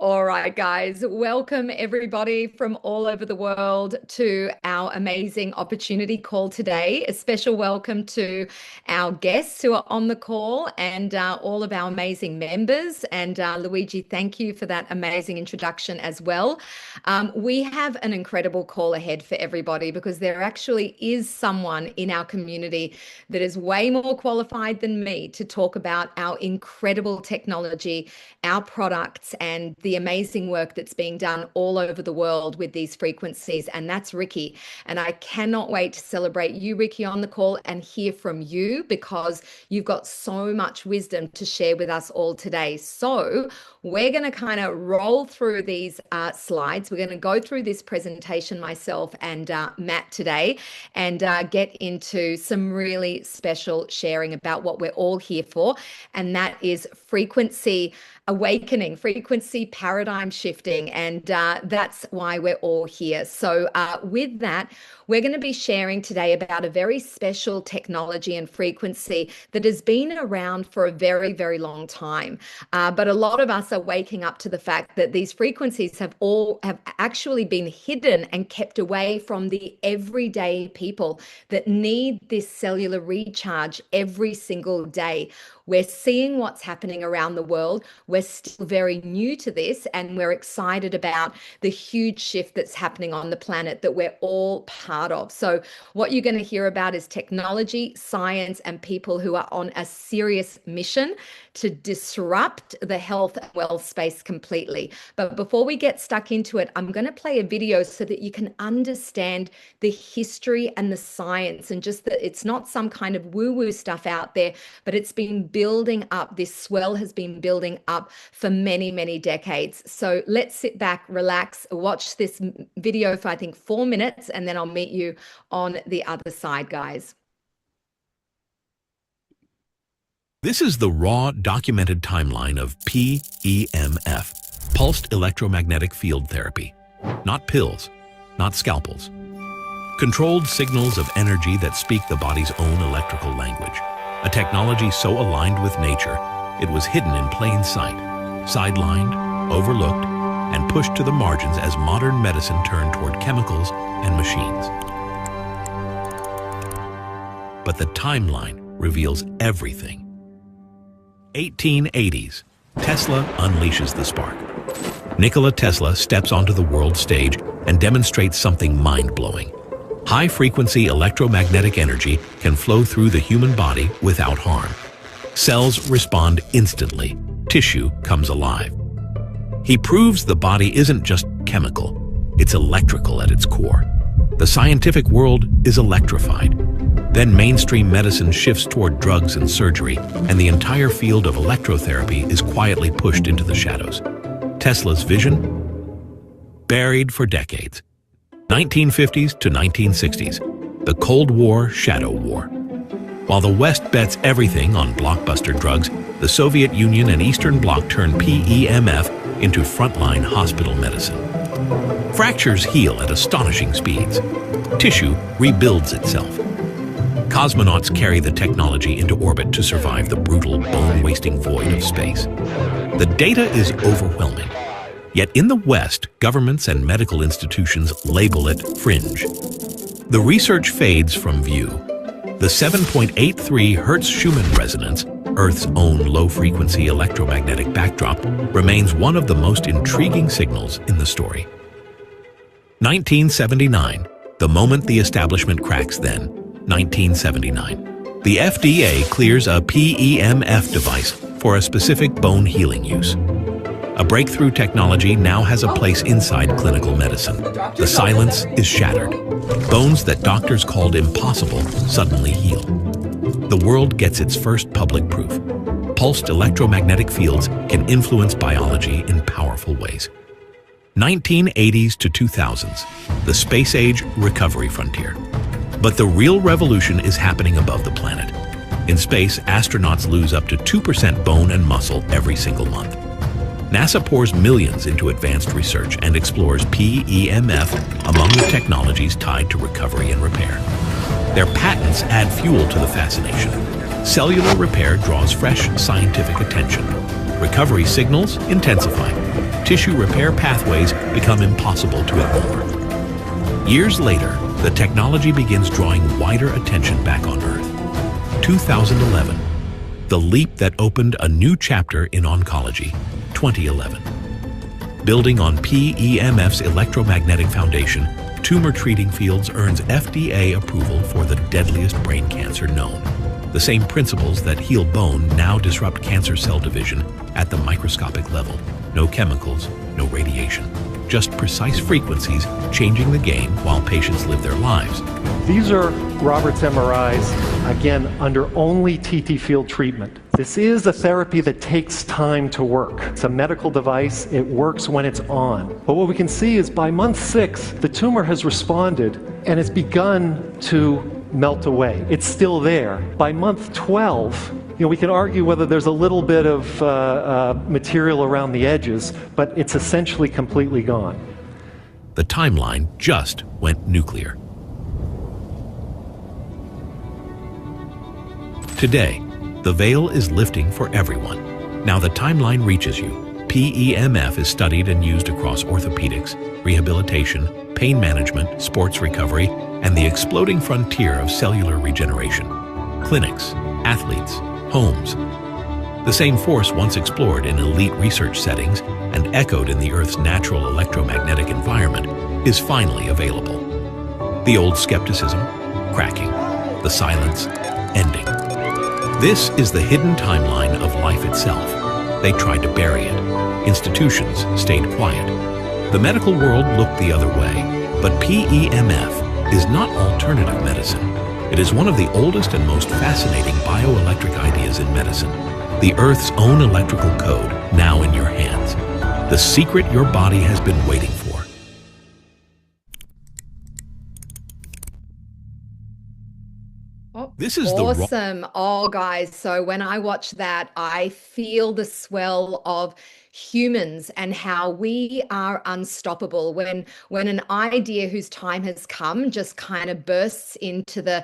All right, guys, welcome everybody from all over the world to our amazing opportunity call today. A special welcome to our guests who are on the call and all of our amazing members. And Luigi, thank you for that amazing introduction as well. We have an incredible call ahead for everybody because there actually is someone in our community that is way more qualified than me to talk about our incredible technology, our products, and the amazing work that's being done all over the world with these frequencies. And that's Ricky. And I cannot wait to celebrate you, Ricky, on the call and hear from you because you've got so much wisdom to share with us all today. So we're going to kind of roll through these slides. We're going to go through this presentation, myself and Matt today, and get into some really special sharing about what we're all here for. And that is frequency awakening, frequency paradigm shifting. And that's why we're all here. So with that, we're going to be sharing today about a very special technology and frequency that has been around for a very, very long time. But a lot of us are waking up to the fact that these frequencies have actually been hidden and kept away from the everyday people that need this cellular recharge every single day. We're seeing what's happening around the world. We're still very new to this, and we're excited about the huge shift that's happening on the planet that we're all part of. So what you're going to hear about is technology, science, and people who are on a serious mission to disrupt the health and wealth space completely. But before we get stuck into it, I'm going to play a video so that you can understand the history and the science, and just that it's not some kind of woo-woo stuff out there, but it's been building up. This swell has been building up for many, many decades. So let's sit back, relax, watch this video for I think 4 minutes, and then I'll meet you on the other side, guys. This is the raw, documented timeline of PEMF, pulsed electromagnetic field therapy. Not pills, not scalpels. Controlled signals of energy that speak the body's own electrical language. A technology so aligned with nature, it was hidden in plain sight, sidelined, overlooked, and pushed to the margins as modern medicine turned toward chemicals and machines. But the timeline reveals everything. 1880s, Tesla unleashes the spark. Nikola Tesla steps onto the world stage and demonstrates something mind-blowing. High-frequency electromagnetic energy can flow through the human body without harm. Cells respond instantly. Tissue comes alive. He proves the body isn't just chemical, it's electrical at its core. The scientific world is electrified. Then mainstream medicine shifts toward drugs and surgery, and the entire field of electrotherapy is quietly pushed into the shadows. Tesla's vision? Buried for decades. 1950s to 1960s, the Cold War Shadow War. While the West bets everything on blockbuster drugs, the Soviet Union and Eastern Bloc turn PEMF into frontline hospital medicine. Fractures heal at astonishing speeds. Tissue rebuilds itself. Cosmonauts carry the technology into orbit to survive the brutal, bone-wasting void of space. The data is overwhelming. Yet in the West, governments and medical institutions label it fringe. The research fades from view. The 7.83 Hertz-Schumann resonance, Earth's own low-frequency electromagnetic backdrop, remains one of the most intriguing signals in the story. 1979, the moment the establishment cracks then. 1979. The FDA clears a PEMF device for a specific bone healing use. A breakthrough technology now has a place inside clinical medicine. The silence is shattered. Bones that doctors called impossible suddenly heal. The world gets its first public proof. Pulsed electromagnetic fields can influence biology in powerful ways. 1980s to 2000s, the space age recovery frontier. But the real revolution is happening above the planet. In space, astronauts lose up to 2% bone and muscle every single month. NASA pours millions into advanced research and explores PEMF among the technologies tied to recovery and repair. Their patents add fuel to the fascination. Cellular repair draws fresh scientific attention. Recovery signals intensify. tissue repair pathways become impossible to ignore. Years later, the technology begins drawing wider attention back on Earth. 2011, the leap that opened a new chapter in oncology. 2011. Building on PEMF's electromagnetic foundation, Tumor Treating Fields earns FDA approval for the deadliest brain cancer known. The same principles that heal bone now disrupt cancer cell division at the microscopic level. No chemicals, no radiation. Just precise frequencies changing the game while patients live their lives. These are Robert's MRIs, again, under only TT field treatment. This is a therapy that takes time to work. It's a medical device. It works when it's on. But what we can see is by month 6, the tumor has responded and it's begun to melt away. It's still there. By month 12, we can argue whether there's a little bit of material around the edges, but it's essentially completely gone. The timeline just went nuclear. Today, the veil is lifting for everyone. Now the timeline reaches you. PEMF is studied and used across orthopedics, rehabilitation, pain management, sports recovery, and the exploding frontier of cellular regeneration. Clinics, athletes, homes. The same force once explored in elite research settings and echoed in the Earth's natural electromagnetic environment is finally available. The old skepticism, cracking. The silence, ending. This is the hidden timeline of life itself. They tried to bury it. Institutions stayed quiet. The medical world looked the other way, but PEMF is not alternative medicine. It is one of the oldest and most fascinating bioelectric ideas in medicine. The Earth's own electrical code, now in your hands. The secret your body has been waiting for. Oh, This is awesome. Oh, guys. So when I watch that, I feel the swell of humans and how we are unstoppable when an idea whose time has come just kind of bursts into the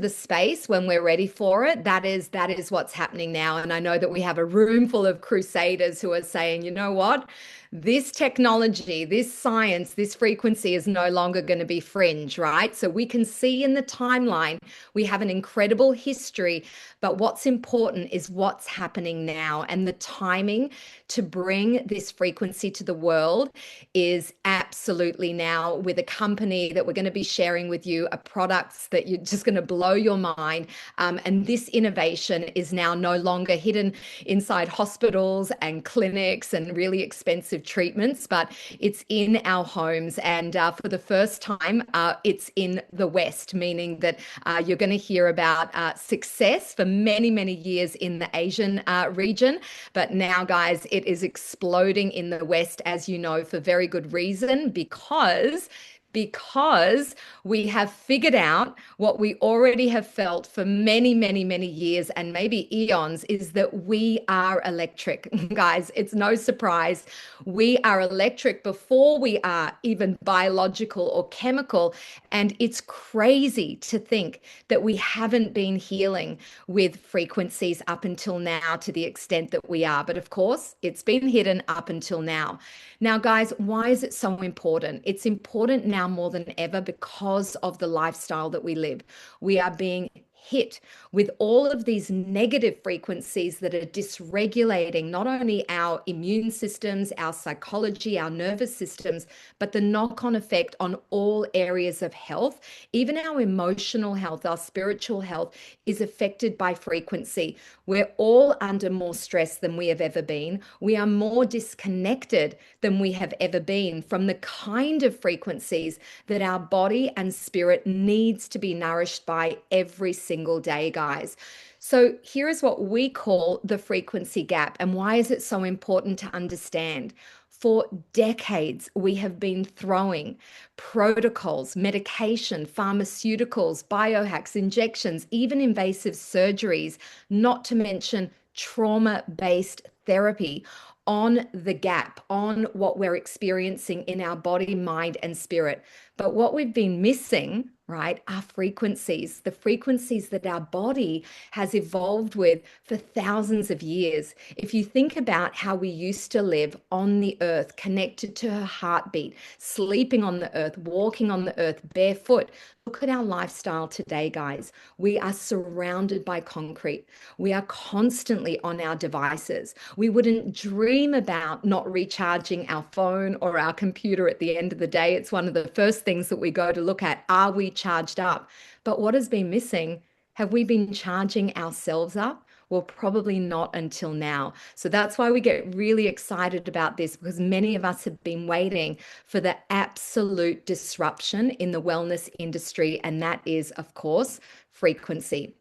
space when we're ready for it. That is what's happening now. And I know that we have a room full of crusaders who are saying, you know what? This technology, this science, this frequency is no longer going to be fringe, right? So we can see in the timeline, we have an incredible history, but what's important is what's happening now. And the timing to bring this frequency to the world is absolutely now, with a company that we're going to be sharing with you, a products that you're just going to blow your mind. And this innovation is now no longer hidden inside hospitals and clinics and really expensive treatments, but it's in our homes. And for the first time, it's in the West, meaning that you're going to hear about success for many, many years in the Asian region. But now, guys, it is exploding in the West, as you know, for very good reason, because we have figured out what we already have felt for many, many, many years and maybe eons, is that we are electric. Guys, it's no surprise. We are electric before we are even biological or chemical. And it's crazy to think that we haven't been healing with frequencies up until now to the extent that we are. But of course, it's been hidden up until now. Now, guys, why is it so important? It's important now more than ever because of the lifestyle that we live. We are being hit with all of these negative frequencies that are dysregulating not only our immune systems, our psychology, our nervous systems, but the knock-on effect on all areas of health. Even our emotional health, our spiritual health is affected by frequency. We're all under more stress than we have ever been. We are more disconnected than we have ever been from the kind of frequencies that our body and spirit needs to be nourished by every single day, guys. So here is what we call the frequency gap. And why is it so important to understand? For decades, we have been throwing protocols, medication, pharmaceuticals, biohacks, injections, even invasive surgeries, not to mention trauma-based therapy on the gap, on what we're experiencing in our body, mind, and spirit. But what we've been missing right, are frequencies, the frequencies that our body has evolved with for thousands of years. If you think about how we used to live on the earth, connected to her heartbeat, sleeping on the earth, walking on the earth barefoot, look at our lifestyle today, guys. We are surrounded by concrete. We are constantly on our devices. We wouldn't dream about not recharging our phone or our computer at the end of the day. It's one of the first things that we go to look at. Are we charged up? But what has been missing? Have we been charging ourselves up? Well, probably not until now. So that's why we get really excited about this, because many of us have been waiting for the absolute disruption in the wellness industry. And that is, of course, frequency.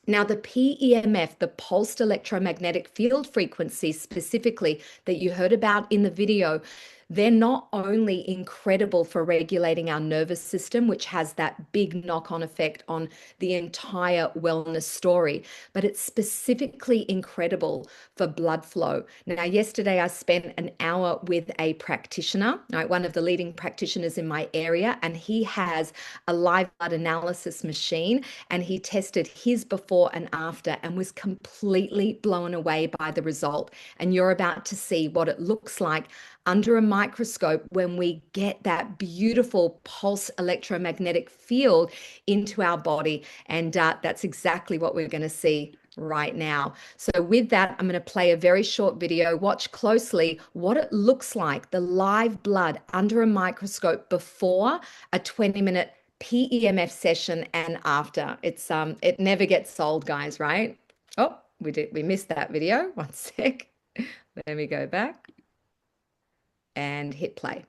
Now, the PEMF, the pulsed electromagnetic field frequencies specifically that you heard about in the video, they're not only incredible for regulating our nervous system, which has that big knock-on effect on the entire wellness story, but it's specifically incredible for blood flow. Now, yesterday I spent an hour with a practitioner, right, one of the leading practitioners in my area, and he has a live blood analysis machine, and he tested his before and after and was completely blown away by the result. And you're about to see what it looks like under a microscope when we get that beautiful pulse electromagnetic field into our body. And that's exactly what we're going to see right now. So with that, I'm going to play a very short video. Watch closely what it looks like, the live blood under a microscope before a 20-minute PEMF session and after. It never gets old, guys, right? Oh, we missed that video. One sec. Let me go back and hit play.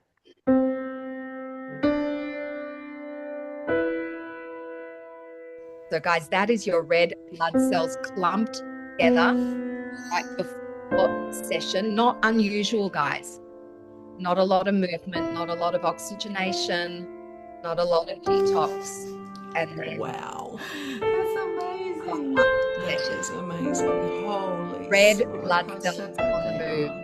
So guys, that is your red blood cells clumped together right before session. Not unusual, guys. Not a lot of movement, not a lot of oxygenation, not a lot of detox. And then wow, that's amazing. That is amazing. Holy red smokes, blood cells so on good the they move. are. Wow.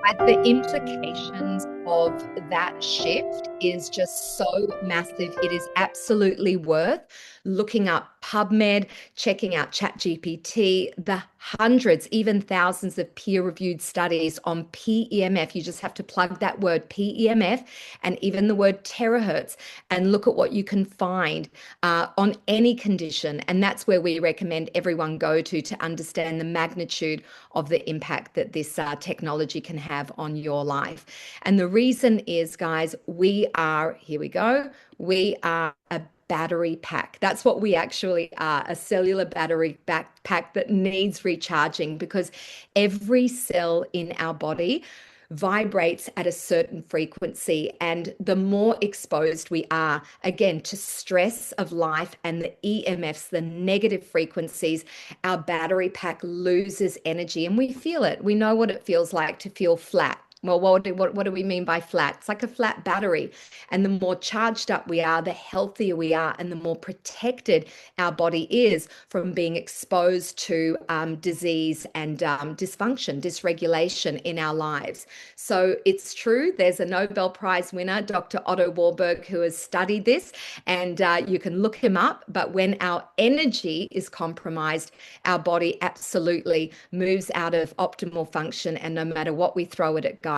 And the implications of that shift is just so massive. It is absolutely worth looking up PubMed, checking out ChatGPT, the hundreds, even thousands of peer-reviewed studies on PEMF. You just have to plug that word PEMF and even the word terahertz and look at what you can find on any condition. And that's where we recommend everyone go to understand the magnitude of the impact that this technology can have on your life. And the reason is, guys, here we go, we are a battery pack. That's what we actually are, a cellular battery pack that needs recharging, because every cell in our body vibrates at a certain frequency. And the more exposed we are, again, to stress of life and the EMFs, the negative frequencies, our battery pack loses energy and we feel it. We know what it feels like to feel flat. Well, what do we mean by flat? It's like a flat battery. And the more charged up we are, the healthier we are, and the more protected our body is from being exposed to disease and dysfunction, dysregulation in our lives. So it's true. There's a Nobel Prize winner, Dr. Otto Warburg, who has studied this, and you can look him up. But when our energy is compromised, our body absolutely moves out of optimal function. And no matter what we throw at it, guys,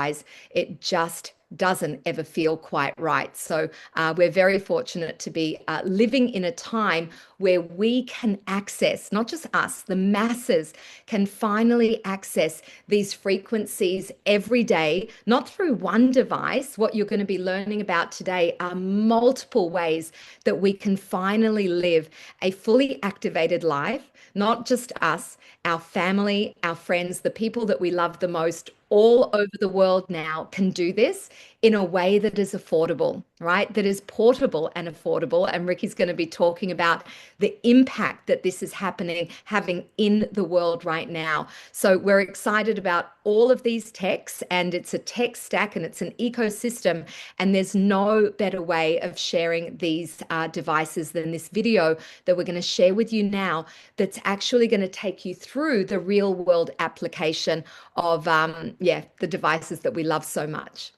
it just doesn't ever feel quite right. So we're very fortunate to be living in a time where we can access, not just us, the masses can finally access these frequencies every day, not through one device. What you're going to be learning about today are multiple ways that we can finally live a fully activated life, not just us, our family, our friends, the people that we love the most all over the world now can do this in a way that is affordable, right? That is portable and affordable. And Ricky's going to be talking about the impact that this is having in the world right now. So we're excited about all of these techs, and it's a tech stack and it's an ecosystem. And there's no better way of sharing these devices than this video that we're going to share with you now, that's actually going to take you through the real world application of the devices that we love so much.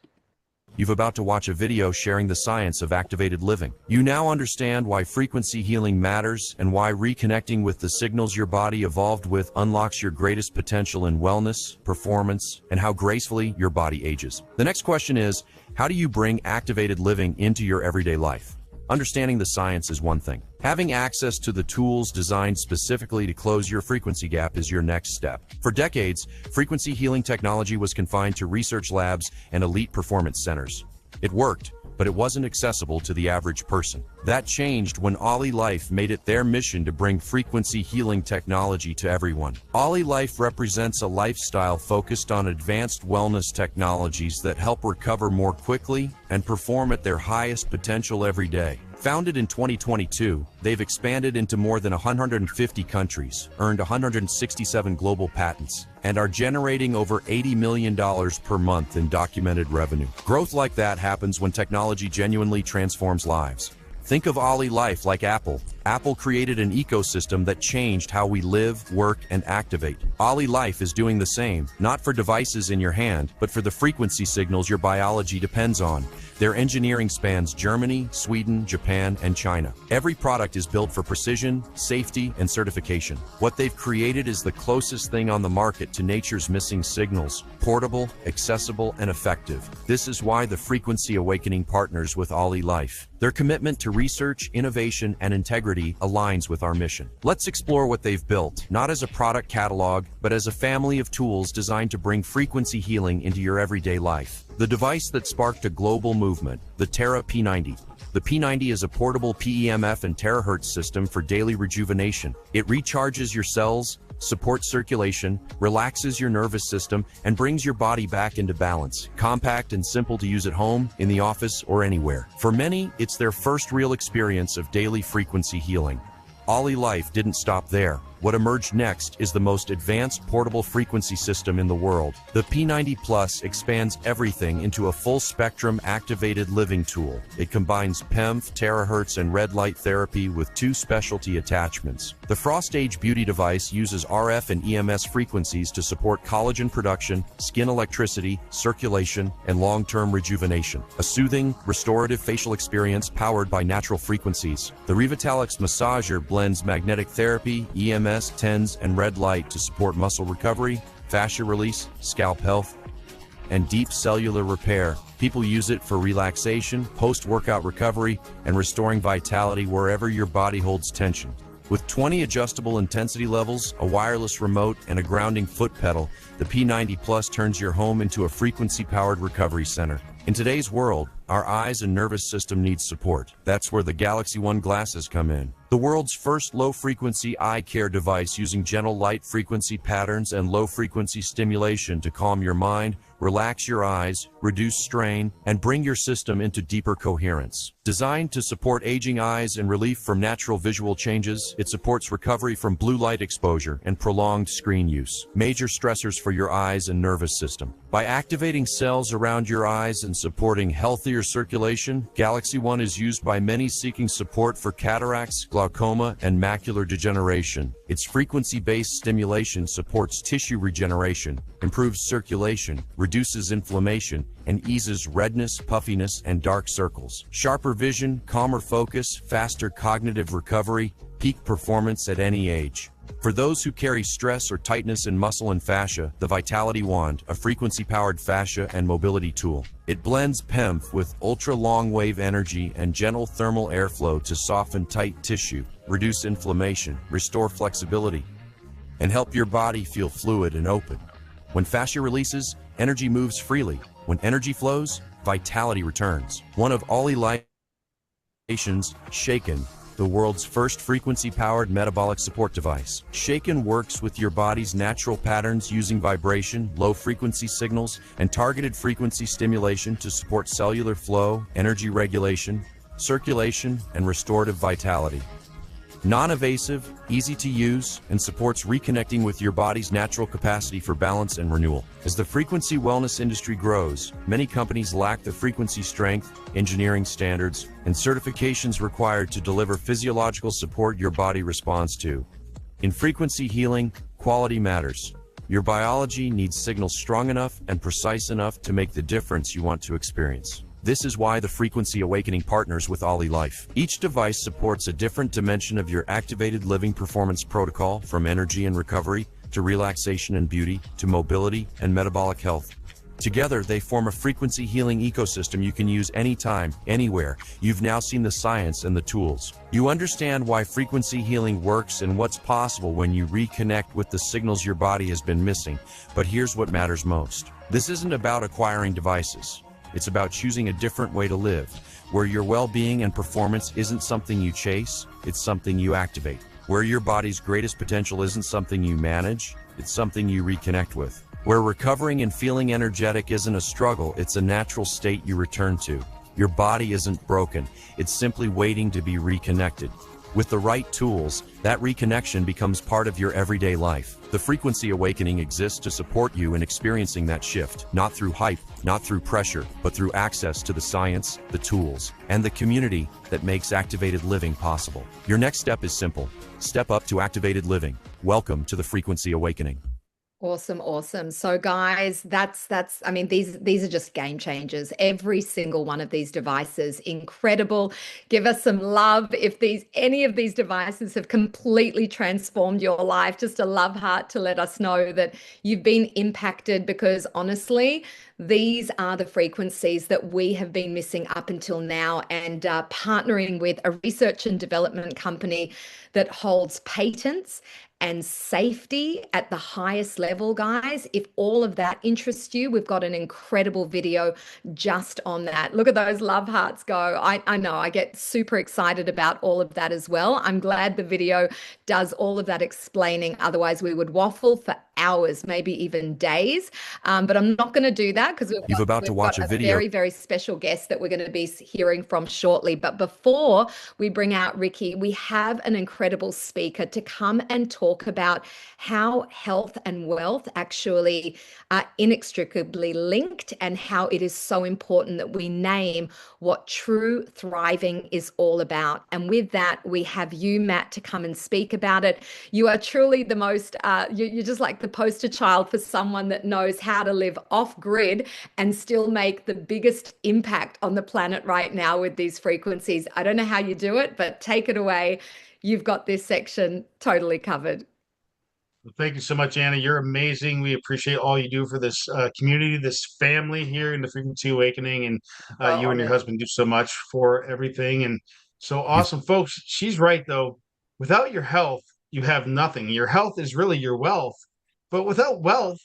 You've about to watch a video sharing the science of activated living. You now understand why frequency healing matters and why reconnecting with the signals your body evolved with unlocks your greatest potential in wellness, performance, and how gracefully your body ages. The next question is, how do you bring activated living into your everyday life? Understanding the science is one thing. Having access to the tools designed specifically to close your frequency gap is your next step. For decades, frequency healing technology was confined to research labs and elite performance centers. It worked, but it wasn't accessible to the average person. That changed when OlyLife made it their mission to bring frequency healing technology to everyone. OlyLife represents a lifestyle focused on advanced wellness technologies that help recover more quickly and perform at their highest potential every day. Founded in 2022, they've expanded into more than 150 countries, earned 167 global patents, and are generating over $80 million per month in documented revenue. Growth like that happens when technology genuinely transforms lives. Think of OlyLife like Apple. Apple created an ecosystem that changed how we live, work, and activate. OlyLife is doing the same, not for devices in your hand, but for the frequency signals your biology depends on. Their engineering spans Germany, Sweden, Japan, and China. Every product is built for precision, safety, and certification. What they've created is the closest thing on the market to nature's missing signals: portable, accessible, and effective. This is why the Frequency Awakening partners with OlyLife. Their commitment to research, innovation, and integrity aligns with our mission. Let's explore what they've built, not as a product catalog, but as a family of tools designed to bring frequency healing into your everyday life. The device that sparked a global movement, the Terra P90. The P90 is a portable PEMF and terahertz system for daily rejuvenation. It recharges your cells, supports circulation, relaxes your nervous system, and brings your body back into balance. Compact and simple to use at home, in the office, or anywhere. For many, it's their first real experience of daily frequency healing. OlyLife didn't stop there. What emerged next is the most advanced portable frequency system in the world. The P90 Plus expands everything into a full-spectrum activated living tool. It combines PEMF, terahertz, and red light therapy with 2 specialty attachments. The Frost Age Beauty device uses RF and EMS frequencies to support collagen production, skin electricity, circulation, and long-term rejuvenation. A soothing, restorative facial experience powered by natural frequencies. The Revitalix Massager blends magnetic therapy, EMS, TENS, and red light to support muscle recovery, fascia release, scalp health, and deep cellular repair. People use it for relaxation, post-workout recovery, and restoring vitality wherever your body holds tension. With 20 adjustable intensity levels, a wireless remote, and a grounding foot pedal, the P90 Plus turns your home into a frequency-powered recovery center. In today's world, our eyes and nervous system need support. That's where the Galaxy One glasses come in. The world's first low-frequency eye care device using gentle light frequency patterns and low-frequency stimulation to calm your mind, relax your eyes, reduce strain, and bring your system into deeper coherence. Designed to support aging eyes and relief from natural visual changes, it supports recovery from blue light exposure and prolonged screen use, major stressors for your eyes and nervous system. By activating cells around your eyes and supporting healthier circulation, Galaxy One is used by many seeking support for cataracts, glaucoma, and macular degeneration. Its frequency-based stimulation supports tissue regeneration, improves circulation, reduces inflammation, and eases redness, puffiness, and dark circles. Sharper vision, calmer focus, faster cognitive recovery, peak performance at any age. For those who carry stress or tightness in muscle and fascia, the Vitality Wand, a frequency-powered fascia and mobility tool. It blends PEMF with ultra-long-wave energy and gentle thermal airflow to soften tight tissue, reduce inflammation, restore flexibility, and help your body feel fluid and open. When fascia releases, energy moves freely. When energy flows, vitality returns. One of OlyLife's, Shaken, the world's first frequency-powered metabolic support device. Shaken works with your body's natural patterns using vibration, low-frequency signals, and targeted frequency stimulation to support cellular flow, energy regulation, circulation, and restorative vitality. Non-invasive, easy to use, and supports reconnecting with your body's natural capacity for balance and renewal. As the frequency wellness industry grows, many companies lack the frequency strength, engineering standards, and certifications required to deliver physiological support your body responds to. In frequency healing, quality matters. Your biology needs signals strong enough and precise enough to make the difference you want to experience. This is why the Frequency Awakening partners with OlyLife. Each device supports a different dimension of your activated living performance protocol, from energy and recovery, to relaxation and beauty, to mobility and metabolic health. Together, they form a frequency healing ecosystem you can use anytime, anywhere. You've now seen the science and the tools. You understand why frequency healing works and what's possible when you reconnect with the signals your body has been missing. But here's what matters most. This isn't about acquiring devices. It's about choosing a different way to live, where your well-being and performance isn't something you chase, it's something you activate. Where your body's greatest potential isn't something you manage, it's something you reconnect with. Where recovering and feeling energetic isn't a struggle, it's a natural state you return to. Your body isn't broken, it's simply waiting to be reconnected. With the right tools, that reconnection becomes part of your everyday life. The Frequency Awakening exists to support you in experiencing that shift, not through hype, not through pressure, but through access to the science, the tools, and the community that makes activated living possible. Your next step is simple. Step up to activated living. Welcome to the Frequency Awakening. Awesome, awesome. So guys, I mean, these are just game changers. Every single one of these devices, incredible. Give us some love if any of these devices have completely transformed your life. Just a love heart to let us know that you've been impacted, because honestly, these are the frequencies that we have been missing up until now. And partnering with a research and development company that holds patents and safety at the highest level, guys. If all of that interests you, we've got an incredible video just on that. Look at those love hearts go. I know I get super excited about all of that as well. I'm glad the video does all of that explaining. Otherwise, we would waffle for hours, maybe even days. But I'm not going to do that, because You're about to watch a video. Very, very special guest that we're going to be hearing from shortly. But before we bring out Ricky, we have an incredible speaker to come and talk about how health and wealth actually are inextricably linked, and how it is so important that we name what true thriving is all about. And with that, we have you, Matt, to come and speak about it. You are truly the most, you're just like the poster child for someone that knows how to live off grid and still make the biggest impact on the planet right now with these frequencies. I don't know how you do it, but take it away. You've got this section totally covered. Well, thank you so much, Anna. You're amazing. We appreciate all you do for this community, this family here in the Frequency Awakening. And you and your husband do so much for everything. And so awesome, folks. She's right, though. Without your health, you have nothing. Your health is really your wealth. But without wealth,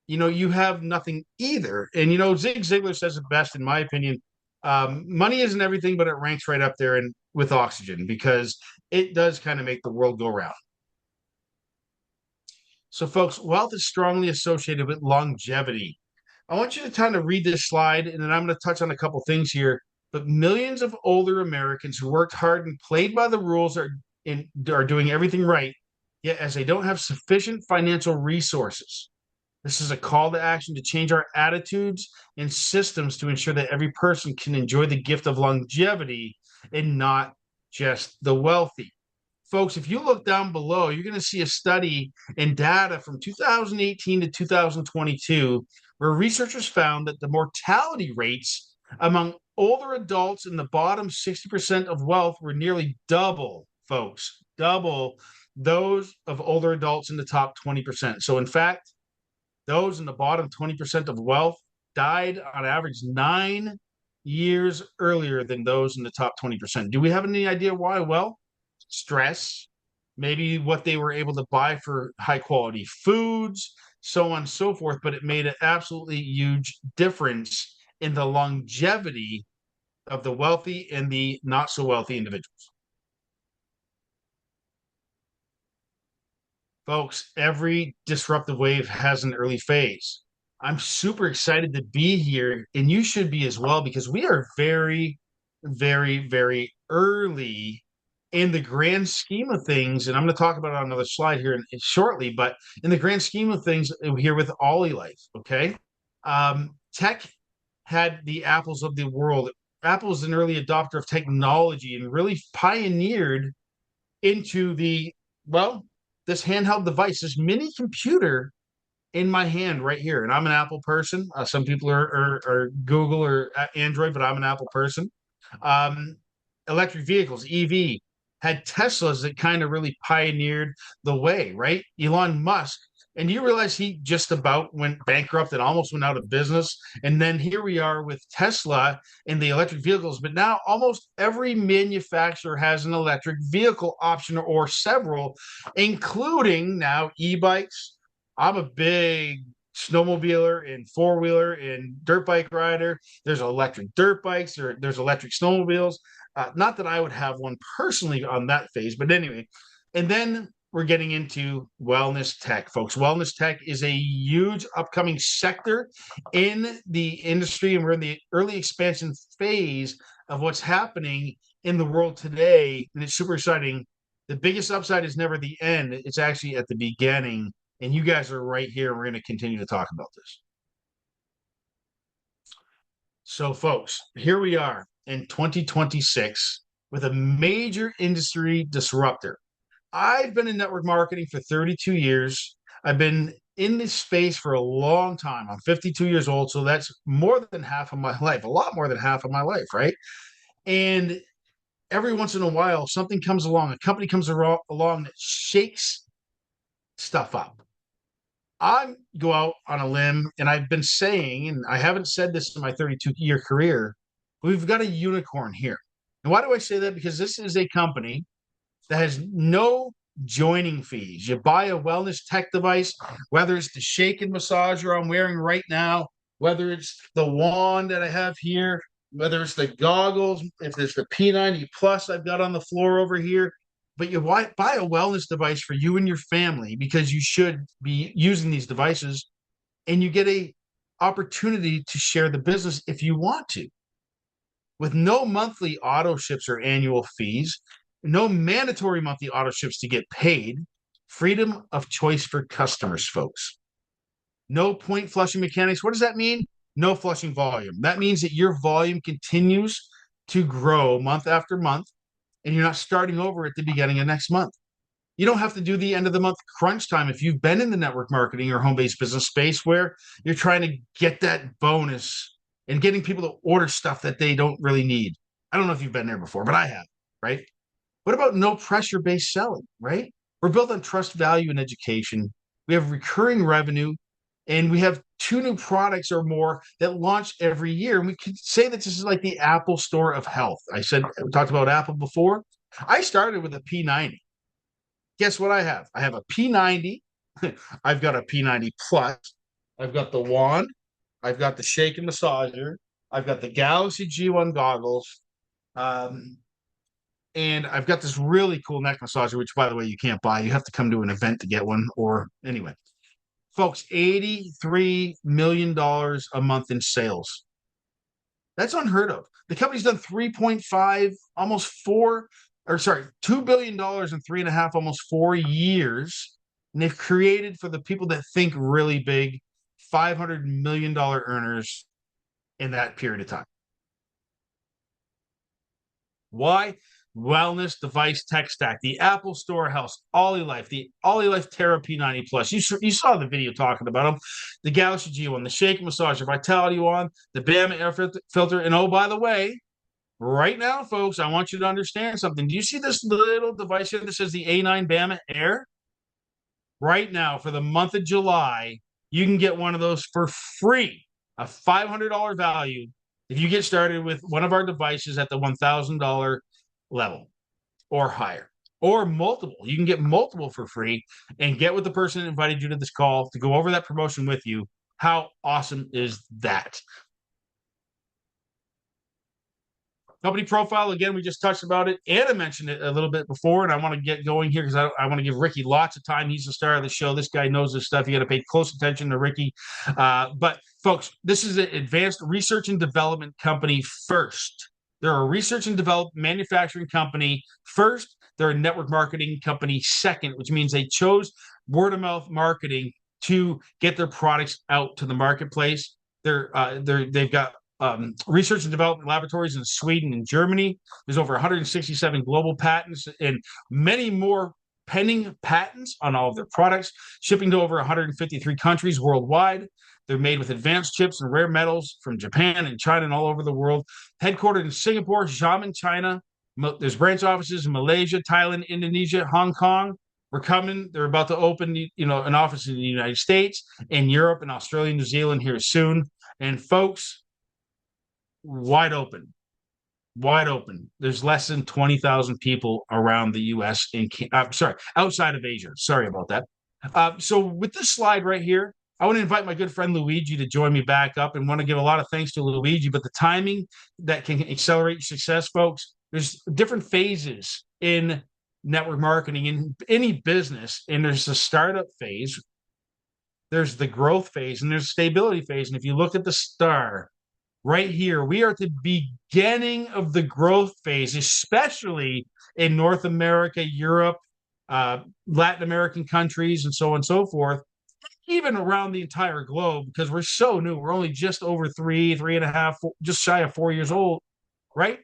you have nothing either. And, Zig Ziglar says it best, in my opinion. Money isn't everything, but it ranks right up there with oxygen, because it does kind of make the world go round. So, folks, wealth is strongly associated with longevity. I want you to kind of read this slide, and then I'm going to touch on a couple things here. But millions of older Americans who worked hard and played by the rules are doing everything right, yet as they don't have sufficient financial resources. This is a call to action to change our attitudes and systems to ensure that every person can enjoy the gift of longevity and not just the wealthy. Folks, if you look down below, you're going to see a study and data from 2018 to 2022, where researchers found that the mortality rates among older adults in the bottom 60% of wealth were nearly double, folks, double those of older adults in the top 20%. So, in fact, those in the bottom 20% of wealth died on average 9 years earlier than those in the top 20%. Do we have any idea why? Well, stress, maybe what they were able to buy for high quality foods, so on and so forth, but it made an absolutely huge difference in the longevity of the wealthy and the not so wealthy individuals. Folks, every disruptive wave has an early phase. I'm super excited to be here, and you should be as well, because we are very, very, very early in the grand scheme of things. And I'm going to talk about it on another slide here shortly, but in the grand scheme of things here with OlyLife, okay? Tech had the apples of the world. Apple is an early adopter of technology and really pioneered into this handheld device, this mini computer in my hand right here. And I'm an Apple person. Some people are Google or Android, but I'm an Apple person. Um, Electric vehicles, EV, had Teslas that kind of really pioneered the way, right? Elon Musk. And you realize he just about went bankrupt and almost went out of business. And then here we are with Tesla and the electric vehicles. But now almost every manufacturer has an electric vehicle option or several, including now e-bikes. I'm a big snowmobiler and four-wheeler and dirt bike rider. There's electric dirt bikes, there's electric snowmobiles. Not that I would have one personally on that phase, but anyway. And then we're getting into wellness tech, folks. Wellness tech is a huge upcoming sector in the industry, and we're in the early expansion phase of what's happening in the world today. And it's super exciting. The biggest upside is never the end, it's actually at the beginning. And you guys are right here. We're going to continue to talk about this. So, folks, here we are in 2026 with a major industry disruptor. I've been in network marketing for 32 years. I've been in this space for a long time. I'm 52 years old, so that's more than half of my life, a lot more than half of my life, right? And every once in a while, something comes along, a company comes along that shakes stuff up. I go out on a limb, and I've been saying, and I haven't said this in my 32-year career, we've got a unicorn here. And why do I say that? Because this is a company that has no joining fees. You buy a wellness tech device, whether it's the shake and massager I'm wearing right now, whether it's the wand that I have here, whether it's the goggles, if there's the P90 Plus I've got on the floor over here. But you buy a wellness device for you and your family because you should be using these devices, and you get a opportunity to share the business if you want to, with no monthly auto ships or annual fees, no mandatory monthly auto ships to get paid, freedom of choice for customers, folks. No point flushing mechanics. What does that mean? No flushing volume. That means that your volume continues to grow month after month, and you're not starting over at the beginning of next month. You don't have to do the end of the month crunch time if you've been in the network marketing or home-based business space where you're trying to get that bonus and getting people to order stuff that they don't really need. I don't know if you've been there before, but I have, right? What about no pressure-based selling, right? We're built on trust, value, and education. We have recurring revenue, and we have 2 new products or more that launch every year. And we could say that this is like the Apple Store of health. We talked about Apple before. I started with a P90. Guess what I have? I have a P90. I've got a P90 Plus. I've got the wand. I've got the shake and massager. I've got the Galaxy G1 goggles. And I've got this really cool neck massager, which, by the way, you can't buy. You have to come to an event to get one. Or anyway, folks, $83 million a month in sales. That's unheard of. The company's done 3.5, almost 4, or sorry, $2 billion in 3.5, almost 4 years. And they've created, for the people that think really big, $500 million earners in that period of time. Why? Wellness device tech stack, the Apple Store House, OlyLife, the OlyLife Terra P90 Plus. You saw the video talking about them. The Galaxy G1, the Shake Massager, Vitality Wand, the Bama Air Filter. And oh, by the way, right now, folks, I want you to understand something. Do you see this little device here that says the A9 Bama Air? Right now, for the month of July, you can get one of those for free, a $500 value, if you get started with one of our devices at the $1,000 level or higher, or multiple. You can get multiple for free and get with the person that invited you to this call to go over that promotion with you. How awesome is that? Company profile, again, we just touched about it. Anna mentioned it a little bit before, and I want to get going here because I want to give Ricky lots of time. He's the star of the show. This guy knows this stuff. You got to pay close attention to Ricky. But, folks, this is an advanced research and development company first. They're a research and development manufacturing company first. They're a network marketing company second, which means they chose word-of-mouth marketing to get their products out to the marketplace. They've got research and development laboratories in Sweden and Germany. There's over 167 global patents and many more pending patents on all of their products, shipping to over 153 countries worldwide. They're made with advanced chips and rare metals from Japan and China and all over the world. Headquartered in Singapore, Xiamen, China. There's branch offices in Malaysia, Thailand, Indonesia, Hong Kong. We're coming. They're about to open, an office in the United States, in Europe, and Australia, New Zealand here soon. And folks, wide open, wide open. There's less than 20,000 people around the U.S. Outside of Asia. Sorry about that. So with this slide right here, I want to invite my good friend Luigi to join me back up, and want to give a lot of thanks to Luigi. But the timing that can accelerate success, folks, there's different phases in network marketing in any business, and there's the startup phase, there's the growth phase, and there's the stability phase. And if you look at the star right here, we are at the beginning of the growth phase, especially in North America, Europe, Latin American countries, and so on and so forth, even around the entire globe, because we're so new. We're only just over 3.5, just shy of 4 years old, right?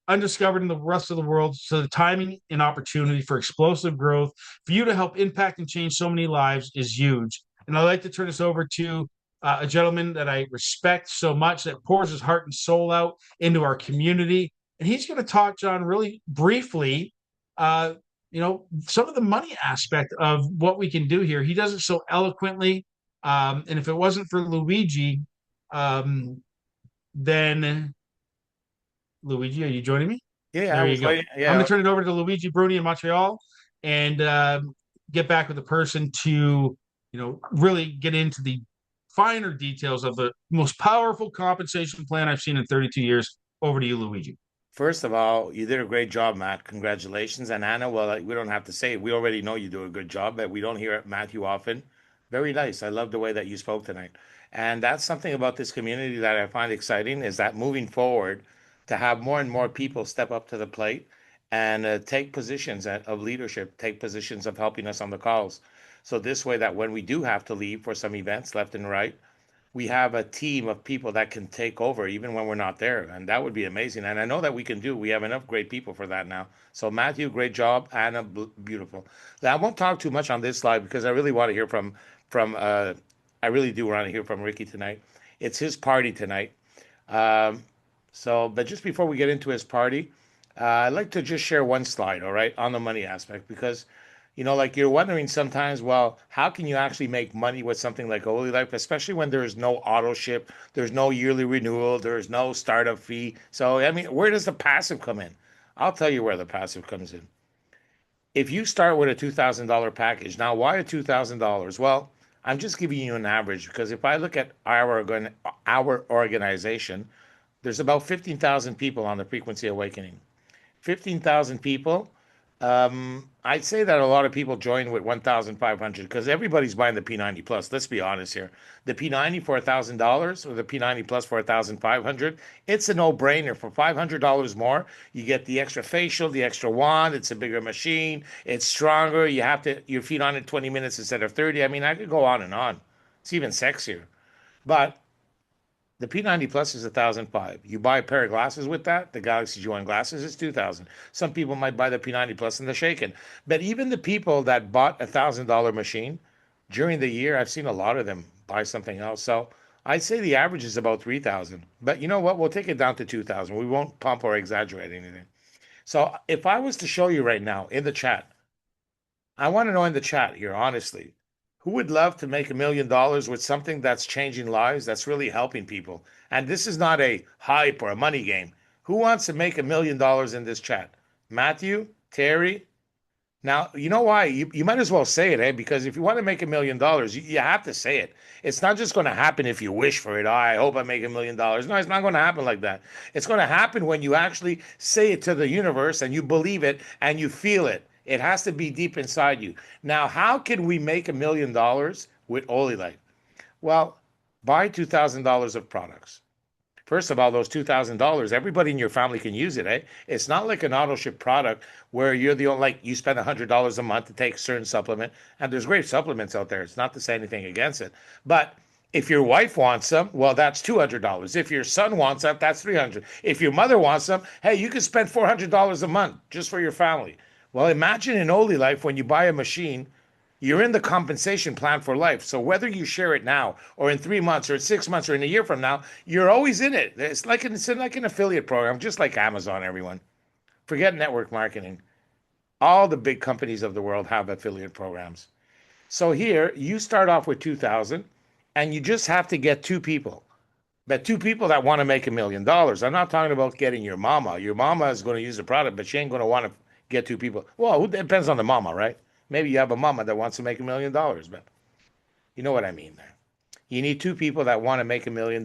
Undiscovered in the rest of the world. So the timing and opportunity for explosive growth for you to help impact and change so many lives is huge. And I'd like to turn this over to a gentleman that I respect so much, that pours his heart and soul out into our community. And he's going to talk, John, really briefly, some of the money aspect of what we can do here. He does it so eloquently. And if it wasn't for Luigi, then Luigi, are you joining me? Yeah, I There you was go. waiting. I'm going Yeah, to turn it over to Luigi Bruni in Montreal, and get back with the person to, really get into the finer details of the most powerful compensation plan I've seen in 32 years. Over to you, Luigi. first of all, you did a great job, Matt. Congratulations. And Anna, well, we don't have to say it. We already know you do a good job, but we don't hear Matthew often. Very nice. I love the way that you spoke tonight. And that's something about this community that I find exciting is that moving forward, to have more and more people step up to the plate and take positions of leadership, take positions of helping us on the calls. So this way that when we do have to leave for some events left and right, we have a team of people that can take over even when we're not there. And that would be amazing. And I know that we can do. We have enough great people for that now. So Matthew, great job. Anna, beautiful. Now, I won't talk too much on this slide because I really want to hear from I really do want to hear from Ricky tonight. It's his party tonight. Um, but just before we get into his party, I'd like to just share one slide, all right, on the money aspect, because like you're wondering sometimes, well, how can you actually make money with something like OlyLife, especially when there's no auto ship, there's no yearly renewal, there's no startup fee. So, I mean, where does the passive come in? I'll tell you where the passive comes in. If you start with a $2,000 package, now why a $2,000? Well, I'm just giving you an average because if I look at our organization, there's about 15,000 people on the Frequency Awakening. 15,000 people. I'd say that a lot of people join with 1,500 because everybody's buying the P90 Plus. Let's be honest here. The P90 for $1,000 or the P90 Plus for 1,500, it's a no-brainer. For $500 more, you get the extra facial, the extra wand. It's a bigger machine. It's stronger. You have to your feet on it 20 minutes instead of 30. I mean, I could go on and on. It's even sexier. But the P90 Plus is 1,005. You buy a pair of glasses with that, the Galaxy G1 glasses is 2,000. Some people might buy the P90 Plus and they're shaken. But even the people that bought a $1,000 machine during the year, I've seen a lot of them buy something else. So I'd say the average is about 3,000. But you know what? We'll take it down to 2,000. We won't pump or exaggerate anything. So if I was to show you right now in the chat, I want to know in the chat here, honestly, who would love to make $1 million with something that's changing lives, that's really helping people? And this is not a hype or a money game. Who wants to make $1 million in this chat? Matthew, Terry. Now, you know why? You might as well say it, eh? Because if you want to make $1 million, you have to say it. It's not just going to happen if you wish for it. Oh, I hope I make $1 million. No, it's not going to happen like that. It's going to happen when you actually say it to the universe and you believe it and you feel it. It has to be deep inside you. Now, how can we make $1 million with OlyLife? Well, buy $2,000 of products. First of all, those $2,000, everybody in your family can use it, eh? It's not like an auto ship product where you're the only, like you spend $100 a month to take a certain supplement, and there's great supplements out there. It's not to say anything against it. But if your wife wants them, well, that's $200. If your son wants them, that's $300. If your mother wants them, hey, you can spend $400 a month just for your family. Well, imagine in OlyLife when you buy a machine, you're in the compensation plan for life. So whether you share it now or in 3 months or 6 months or in a year from now, you're always in it. It's like an affiliate program, just like Amazon, everyone. Forget network marketing. All the big companies of the world have affiliate programs. So here you start off with 2,000 and you just have to get two people. But two people that want to make $1 million. I'm not talking about getting your mama. Your mama is going to use the product, but she ain't going to want to get two people. Well, it depends on the mama, right? Maybe you have a mama that wants to make $1 million, but you know what I mean there. You need two people that want to make $1 million,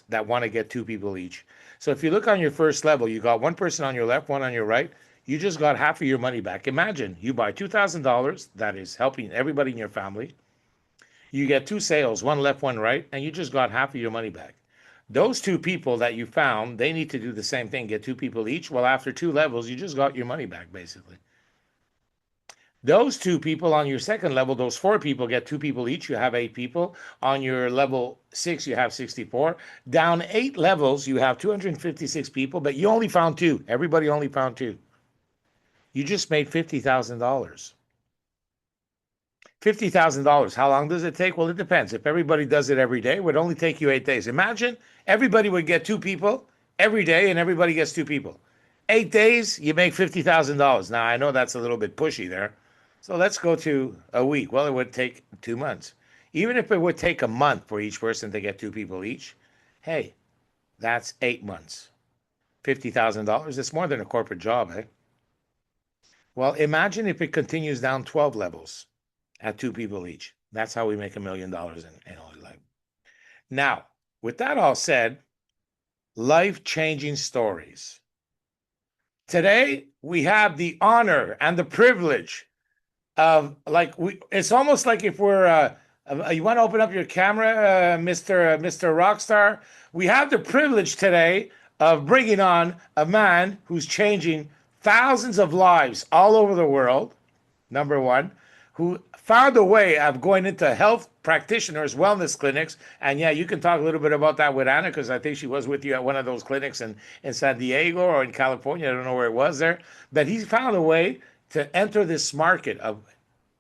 that want to get two people each. So if you look on your first level, you got one person on your left, one on your right. You just got half of your money back. Imagine you buy $2,000, that is helping everybody in your family. You get two sales, one left, one right, and you just got half of your money back. Those two people that you found, they need to do the same thing, get two people each. Well, after two levels, you just got your money back, basically. Those two people on your second level, those four people get two people each. You have eight people. On your level 6, you have 64. Down 8 levels, you have 256 people, but you only found two. Everybody only found two. You just made $50,000. $50,000. How long does it take? Well, it depends. If everybody does it every day, it would only take you 8 days. Imagine everybody would get two people every day and everybody gets two people. 8 days, you make $50,000. Now, I know that's a little bit pushy there. So let's go to a week. Well, it would take 2 months. Even if it would take a month for each person to get two people each, hey, that's 8 months. $50,000. It's more than a corporate job, eh? Well, imagine if it continues down 12 levels at two people each. That's how we make $1 million in OlyLife. Now, with that all said, life-changing stories. Today, we have the honor and the privilege of, it's almost like if we're, you want to open up your camera, Mr. Rockstar? We have the privilege today of bringing on a man who's changing thousands of lives all over the world, number one, who found a way of going into health practitioners, wellness clinics. And yeah, you can talk a little bit about that with Anna, because I think she was with you at one of those clinics in San Diego or in California. I don't know where it was there. But he found a way to enter this market of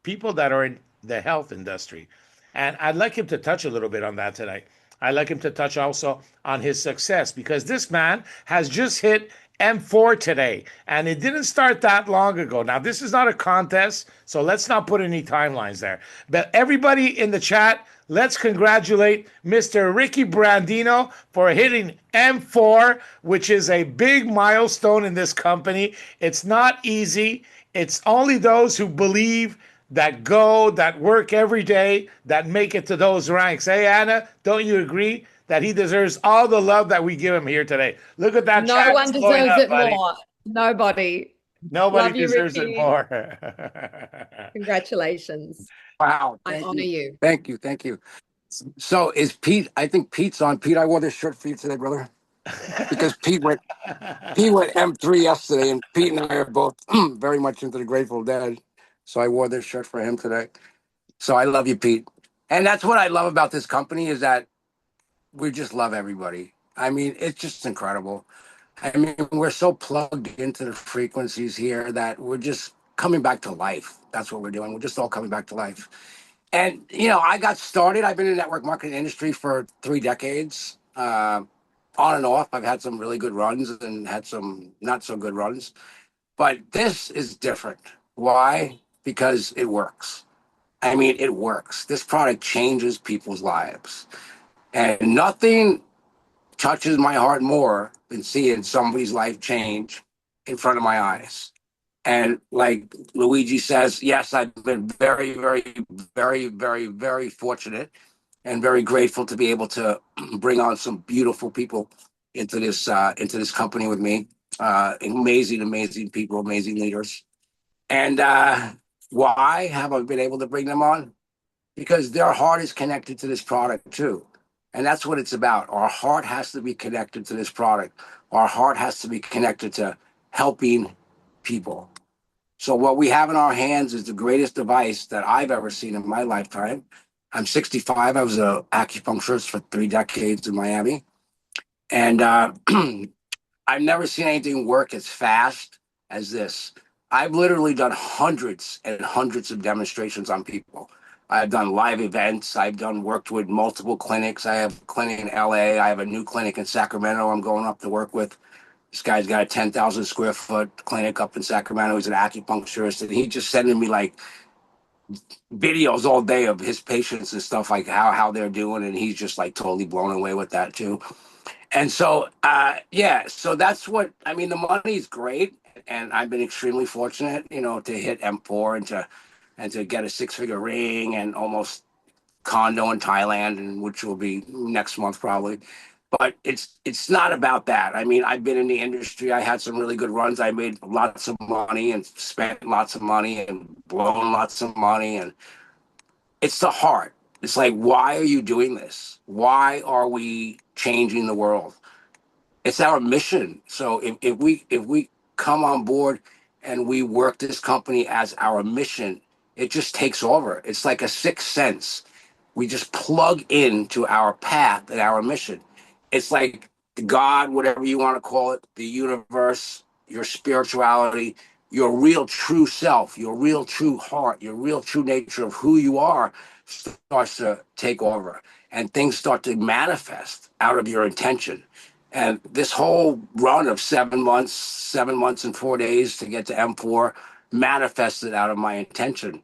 people that are in the health industry. And I'd like him to touch a little bit on that tonight. I'd like him to touch also on his success, because this man has just hit M4 today, and it didn't start that long ago. Now, this is not a contest, so let's not put any timelines there. But everybody in the chat, let's congratulate Mr. Ricky Brandino for hitting M4, which is a big milestone in this company. It's not easy. It's only those who believe, that work every day, that make it to those ranks. Hey, Anna, don't you agree that he deserves all the love that we give him here today? Look at that No chat. one Blowing deserves up, it buddy. more. Nobody. Nobody Love you, deserves it Ricky. more. Congratulations. Wow. I Thank honor you. you. Thank you. Thank you. So is Pete, I think Pete's on. Pete, I wore this shirt for you today, brother. Because Pete went M3 yesterday, and Pete and I are both very much into the Grateful Dead. So I wore this shirt for him today. So I love you, Pete. And that's what I love about this company, is that we just love everybody. I mean, it's just incredible. I mean, we're so plugged into the frequencies here that we're just coming back to life. That's what we're doing. We're just all coming back to life. And, I got started. I've been in the network marketing industry for 3 decades. On and off, I've had some really good runs and had some not so good runs. But this is different. Why? Because it works. I mean, it works. This product changes people's lives. And nothing touches my heart more than seeing somebody's life change in front of my eyes. And like Luigi says, yes, I've been very, very, very, very, very fortunate and very grateful to be able to bring on some beautiful people into this company with me. Amazing, amazing people, amazing leaders. And why have I been able to bring them on? Because their heart is connected to this product too. And that's what it's about. Our heart has to be connected to this product. Our heart has to be connected to helping people. So what we have in our hands is the greatest device that I've ever seen in my lifetime. I'm 65. I was an acupuncturist for 3 decades in Miami. And I've never seen anything work as fast as this. I've literally done hundreds and hundreds of demonstrations on people. I've done live events. I've done worked with multiple clinics. I have a clinic in LA. I have a new clinic in Sacramento I'm going up to work with. This guy's got a 10,000 square foot clinic up in Sacramento. He's an acupuncturist, and he just sending me like videos all day of his patients and stuff, like how they're doing, and he's just like totally blown away with that too. And so yeah, so that's what I mean. The money's great, and I've been extremely fortunate, to hit M4 and to get a six-figure ring and almost condo in Thailand, and which will be next month probably. But it's not about that. I mean, I've been in the industry. I had some really good runs. I made lots of money and spent lots of money and blown lots of money, and it's the heart. It's like, why are you doing this? Why are we changing the world? It's our mission. So if we come on board and we work this company as our mission, it just takes over. It's like a sixth sense. We just plug into our path and our mission. It's like God, whatever you want to call it, the universe, your spirituality, your real true self, your real true heart, your real true nature of who you are starts to take over, and things start to manifest out of your intention. And this whole run of 7 months, 7 months and 4 days to get to M4 manifested out of my intention.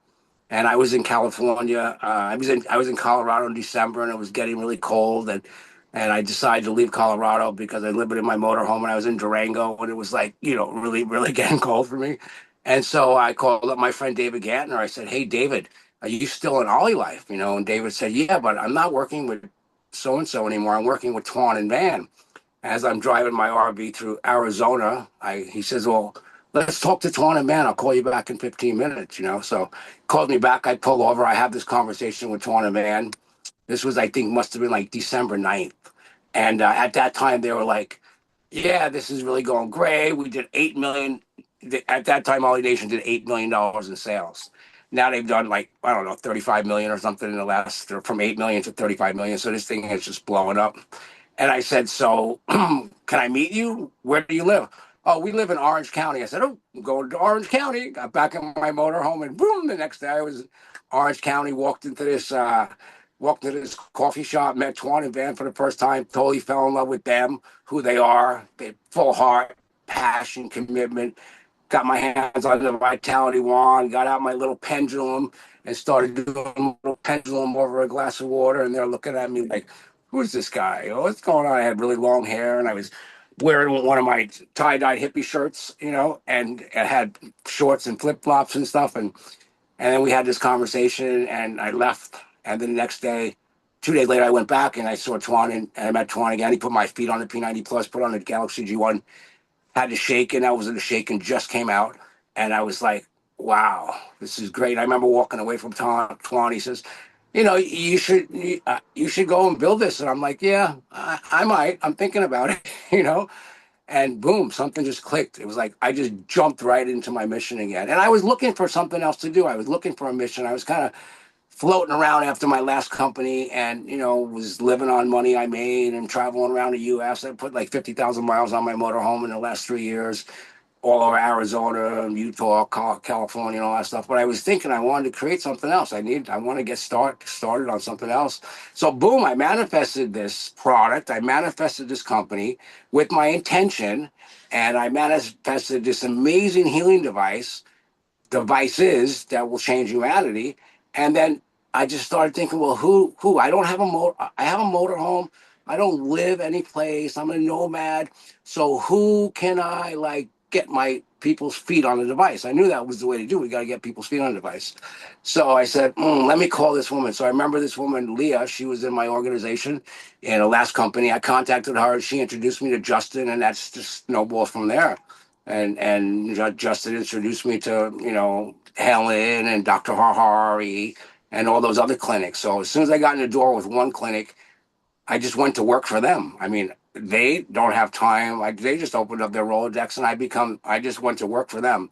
And I was in California. I was in Colorado in December, and it was getting really cold. And I decided to leave Colorado because I lived in my motorhome, and I was in Durango, and it was like, really, really getting cold for me. And so I called up my friend David Gantner. I said, "Hey, David, are you still in OlyLife?" And David said, "Yeah, but I'm not working with so and so anymore. I'm working with Twan and Van." As I'm driving my RV through Arizona, he says, "Well, let's talk to Twan and Van. I'll call you back in 15 minutes." So called me back. I pull over. I have this conversation with Twan and Van. This was, I think, must have been like December 9th. And at that time, they were like, "Yeah, this is really going great. We did 8 million." At that time, OlyNation did $8 million in sales. Now they've done like, I don't know, 35 million or something in the last, or from 8 million to 35 million. So this thing is just blowing up. And I said, "So can I meet you? Where do you live?" "Oh, we live in Orange County." I said, "Oh, I'm going to Orange County." Got back in my motorhome, and boom, the next day I was in Orange County, walked into this coffee shop, met Twan and Van for the first time, totally fell in love with them, who they are. They full heart, passion, commitment. Got my hands on the vitality wand, got out my little pendulum, and started doing a little pendulum over a glass of water. And they're looking at me like, "Who's this guy? What's going on?" I had really long hair, and I was wearing one of my tie-dye hippie shirts, and I had shorts and flip-flops and stuff. And then we had this conversation, and I left. And then the next day, 2 days later, I went back and I saw Twan, and I met Twan again. He put my feet on the P90 Plus, put on the Galaxy G1, had the Shaken. I was in the Shaken, just came out. And I was like, wow, this is great. I remember walking away from Twan. He says, you should go and build this. And I'm like, yeah, I might. I'm thinking about it, And boom, something just clicked. It was like I just jumped right into my mission again. And I was looking for something else to do. I was looking for a mission. I was kind of floating around after my last company, and was living on money I made and traveling around the US. I put like 50,000 miles on my motorhome in the last 3 years, all over Arizona and Utah, California, and all that stuff. But I was thinking I wanted to create something else. I want to get started on something else. So boom, I manifested this product. I manifested this company with my intention, and I manifested this amazing healing devices that will change humanity. And then I just started thinking, well, who? I don't have a motor. I have a motorhome. I don't live any place. I'm a nomad. So who can I like get my people's feet on the device? I knew that was the way to do it. We got to get people's feet on the device. So I said, let me call this woman. So I remember this woman, Leah. She was in my organization in the last company. I contacted her. She introduced me to Justin, and that's just snowballed from there. And Justin introduced me to Helen and Dr. Harhari and all those other clinics. So as soon as I got in the door with one clinic, I just went to work for them. I mean, they don't have time. Like, they just opened up their Rolodex, and I just went to work for them.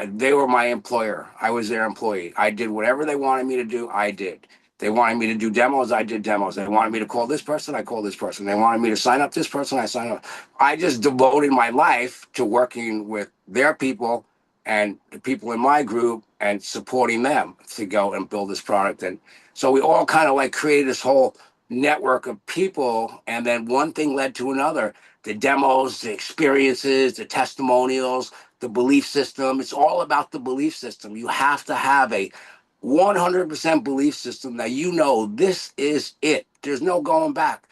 They were my employer. I was their employee. I did whatever they wanted me to do. I did. They wanted me to do demos. I did demos. They wanted me to call this person. I called this person. They wanted me to sign up this person. I signed up. I just devoted my life to working with their people and the people in my group and supporting them to go and build this product. And so we all kind of like created this whole network of people. And then one thing led to another. The demos, the experiences, the testimonials, the belief system. It's all about the belief system. You have to have a 100% belief system that you know this is it. There's no going back.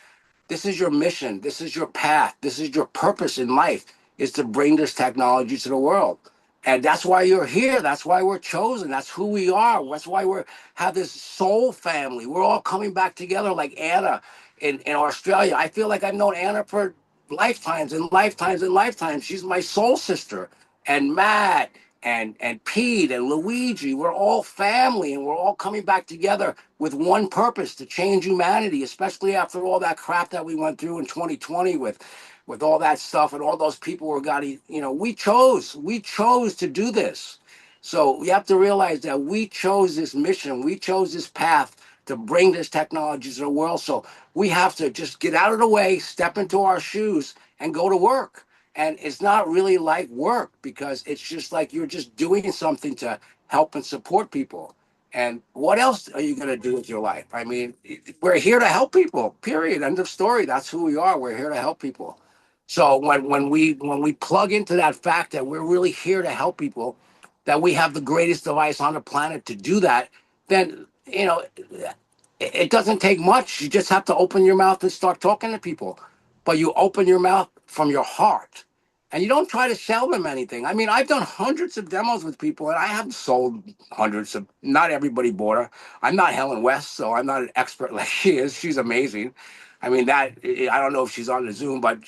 This is your mission. This is your path. This is your purpose in life, is to bring this technology to the world. And that's why you're here. That's why we're chosen. That's who we are. That's why we have this soul family. We're all coming back together like Anna in Australia. I feel like I've known Anna for lifetimes and lifetimes and lifetimes. She's my soul sister. And Matt and Pete and Luigi, we're all family, and we're all coming back together with one purpose: to change humanity, especially after all that crap that we went through in 2020 with all that stuff and all those people who got, we chose to do this. So we have to realize that we chose this mission, we chose this path to bring this technology to the world. So we have to just get out of the way, step into our shoes, and go to work. And it's not really like work, because it's just like you're just doing something to help and support people. And what else are you going to do with your life? I mean, we're here to help people, period. End of story. That's who we are. We're here to help people. So when we plug into that fact that we're really here to help people, that we have the greatest device on the planet to do that, then, it doesn't take much. You just have to open your mouth and start talking to people. But you open your mouth from your heart. And you don't try to sell them anything. I mean, I've done hundreds of demos with people, and I have sold hundreds of. Not everybody bought her. I'm not Helen West, so I'm not an expert like she is. She's amazing. I mean, I don't know if she's on the Zoom, but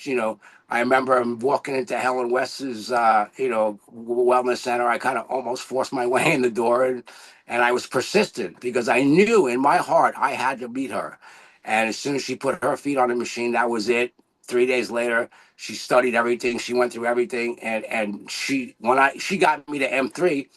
I remember walking into Helen West's wellness center. I kind of almost forced my way in the door, and I was persistent because I knew in my heart I had to beat her. And as soon as she put her feet on the machine, that was it. 3 days later, she studied everything. She went through everything, and she got me to M3,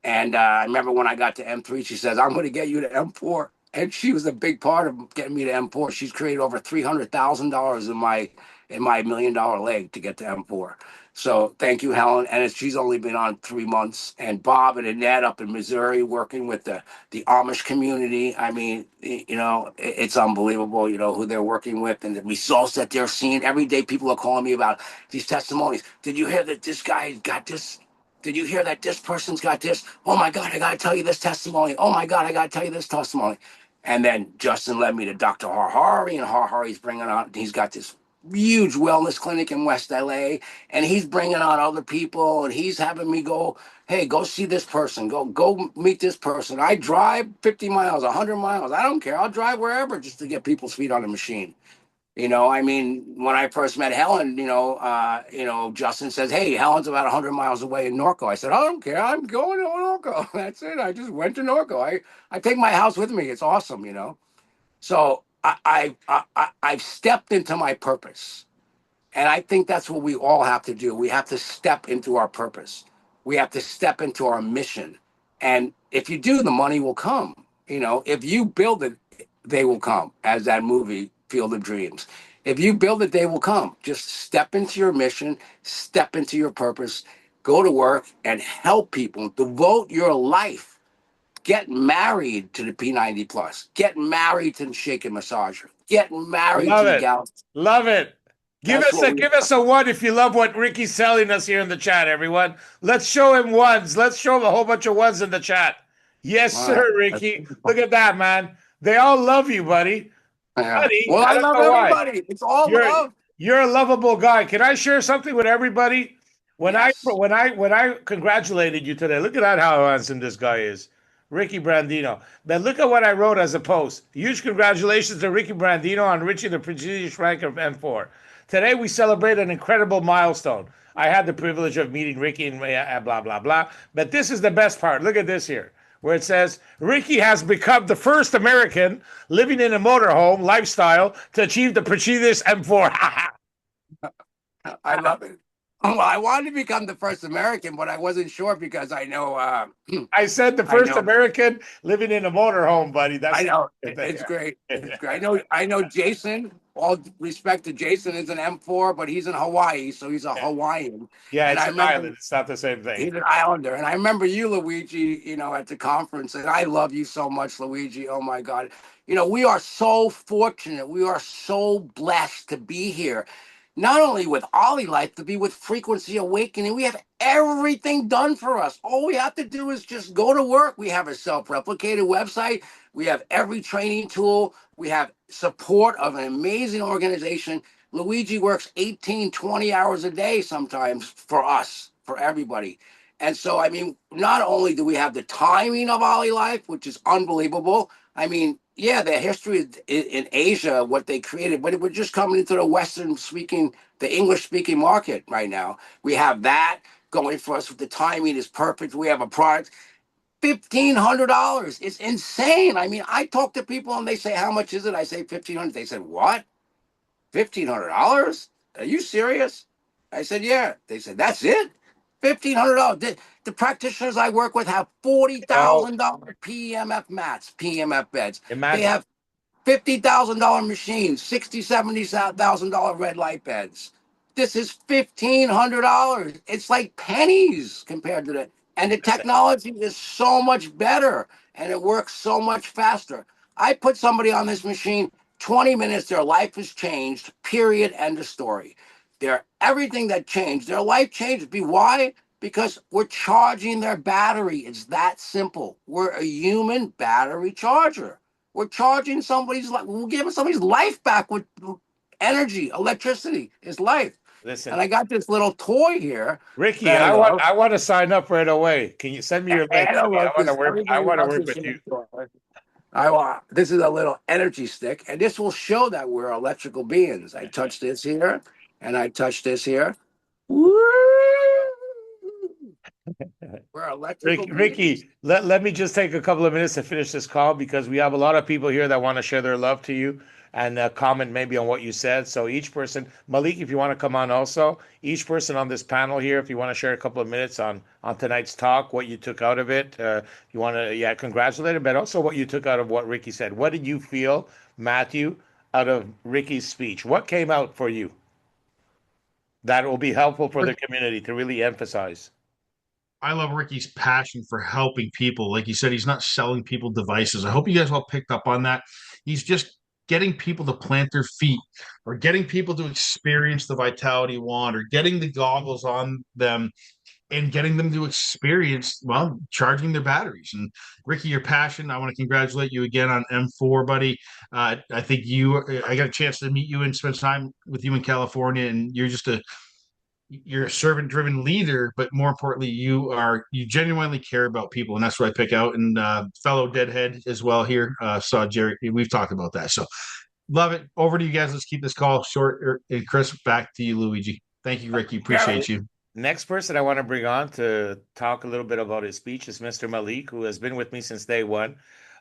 and I remember when I got to M3, she says, "I'm going to get you to M4," and she was a big part of getting me to M4. She's created over $300,000 in my $1 million leg to get to M4. So thank you, Helen. And she's only been on 3 months. And Bob and Annette up in Missouri working with the Amish community. I mean, it's unbelievable, who they're working with and the results that they're seeing. Every day people are calling me about these testimonies. Did you hear that this guy got this? Did you hear that this person's got this? Oh my God, I got to tell you this testimony. Oh my God, I got to tell you this testimony. And then Justin led me to Dr. Harhari, and Harhari's bringing on, he's got this huge wellness clinic in West LA, and he's bringing on other people, and he's having me go, hey, go see this person, go meet this person. I drive 50 miles, 100 miles. I don't care. I'll drive wherever just to get people's feet on the machine. I mean, when I first met Helen, Justin says, hey, Helen's about 100 miles away in Norco. I said, I don't care. I'm going to Norco. That's it. I just went to Norco. I take my house with me. It's awesome, So I've stepped into my purpose. And I think that's what we all have to do. We have to step into our purpose. We have to step into our mission. And if you do, the money will come. If you build it, they will come, as that movie, Field of Dreams. If you build it, they will come. Just step into your mission, step into your purpose, go to work and help people. Devote your life. Get married to the P90 Plus. Get married to the Shake and Massager. Get married Love to the it. Galaxy. Love it. Give us a one if you love what Ricky's selling us here in the chat, everyone. Let's show him ones. Let's show him a whole bunch of ones in the chat. Yes, All sir, right. Ricky. Look at that, man. They all love you, buddy. Yeah. Buddy, Well, I I don't love know why. everybody. It's all You're love. you're a lovable guy. Can I share something with everybody? When Yes. I congratulated you today, look at that how handsome this guy is. Ricky Brandino. But look at what I wrote as a post. Huge congratulations to Ricky Brandino on reaching the prestigious rank of M4. Today we celebrate an incredible milestone. I had the privilege of meeting Ricky and blah, blah, blah. But this is the best part. Look at this here, where it says, Ricky has become the first American living in a motorhome lifestyle to achieve the prestigious M4. I love it. Well, I wanted to become the first American, but I wasn't sure because I know. I said the first American living in a motorhome, buddy. I know. It's great. It's great. I know Jason. all respect to Jason is an M4, but he's in Hawaii, so he's a Hawaiian. Yeah, And it's I an remember island. It's not the same thing. he's an Islander. And I remember you, Luigi, at the conference, and I love you so much, Luigi. Oh my God. We are so fortunate. We are so blessed to be here. Not only with OlyLife, to be with Frequency Awakening. We have everything done for us. All we have to do is just go to work. We have a self-replicated website. We have every training tool. We have support of an amazing organization. Luigi works 18, 20 hours a day sometimes for us, for everybody. And so, I mean, not only do we have the timing of OlyLife, which is unbelievable. I mean, yeah, the history in Asia, what they created, but we're just coming into the Western speaking, the English speaking market right now. We have that going for us. The timing is perfect. We have a product. $1,500. It's insane. I mean, I talk to people and they say, "How much is it?" I say 1,500. They said, "What? $1,500? Are you serious?" I said, "Yeah." They said, "That's it? $1,500." The practitioners I work with have Oh, $40,000 PEMF mats, PEMF beds. They imagine. have $50,000 machines, $70,000 red light beds. This is $1,500. It's like pennies compared to that. And the Listen, technology is so much better and it works so much faster. I put somebody on this machine, 20 minutes, their life has changed, period, end of story. Everything that changed, their life changed. Why? Because we're charging their battery. It's that simple. We're a human battery charger. We're charging somebody's life. We're giving somebody's life back with energy, electricity is life. listen, And I got this little toy here Ricky. that I I want love. I want to sign up right away. Can you send me your link, Anna buddy? I loves want to this. work. I Everybody want to loves work this with you. little toy. This is a little energy stick, and this will show that we're electrical beings. I touch this here, and I touch this here. Woo! We're electrical beings. Ricky, let me just take a couple of minutes to finish this call because we have a lot of people here that want to share their love to you and comment maybe on what you said. So each person, Malik, if you want to come on also, each person on this panel here, if you want to share a couple of minutes on tonight's talk, what you took out of it, you want to congratulate him, but also what you took out of what Ricky said. What did you feel, Matthew, out of Ricky's speech? What came out for you that will be helpful for the community to really emphasize? I love Ricky's passion for helping people. Like you said, he's not selling people devices. I hope you guys all picked up on that. He's just getting people to plant their feet or getting people to experience the Vitality Wand or getting the goggles on them and getting them to experience, well, charging their batteries. And Ricky, your passion, I want to congratulate you again on M4, buddy. I got a chance to meet you and spend time with you in California, and you're a servant driven leader, but more importantly, you genuinely care about people, and that's what I pick out. And fellow deadhead as well here, saw Jerry. We've talked about that, so love it. Over to you guys. Let's keep this call short. And Chris, back to you, Luigi. Thank you, Ricky. Yeah, Appreciate you. Next person I want to bring on to talk a little bit about his speech is Mr. Malik, who has been with me since day one,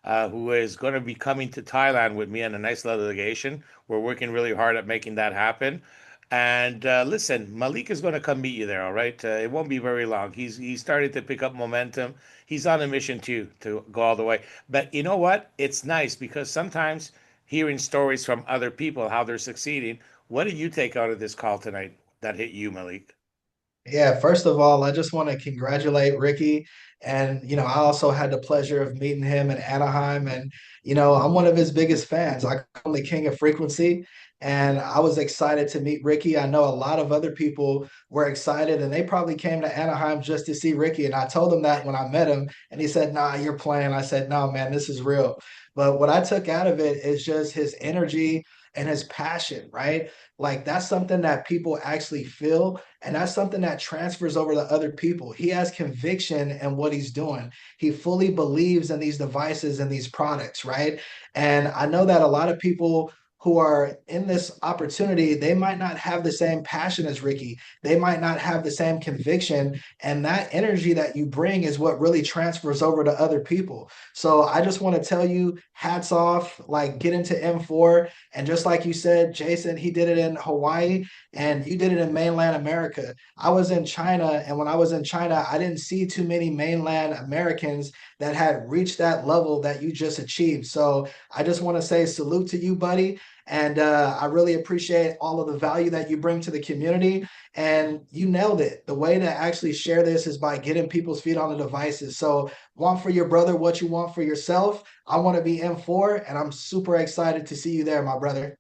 who is going to be coming to Thailand with me on a nice little delegation. We're working really hard at making that happen. And listen, Malik is going to come meet you there, all right? It won't be very long. He's started to pick up momentum. He's on a mission too to go all the way. But you know what? It's nice because sometimes hearing stories from other people how they're succeeding. What did you take out of this call tonight that hit you, Malik? Yeah, first of all, I just want to congratulate Ricky. And, I also had the pleasure of meeting him in Anaheim. And, I'm one of his biggest fans. I call him the king of frequency. And I was excited to meet Ricky. I know a lot of other people were excited and they probably came to Anaheim just to see Ricky. And I told him that when I met him. And he said, "Nah, you're playing." I said, "No, man, this is real." But what I took out of it is just his energy and his passion, right? Like that's something that people actually feel, and that's something that transfers over to other people. He has conviction in what he's doing. He fully believes in these devices and these products, right? And I know that a lot of people who are in this opportunity, they might not have the same passion as Ricky. They might not have the same conviction. And that energy that you bring is what really transfers over to other people. So I just want to tell you, hats off, like get into M4. And just like you said, Jason, he did it in Hawaii and you did it in mainland America. I was in China, and when I was in China, I didn't see too many mainland Americans that had reached that level that you just achieved. So I just want to say salute to you, buddy. And I really appreciate all of the value that you bring to the community. And you nailed it. The way to actually share this is by getting people's feet on the devices. So, want for your brother what you want for yourself. I want to be M4, and I'm super excited to see you there, my brother.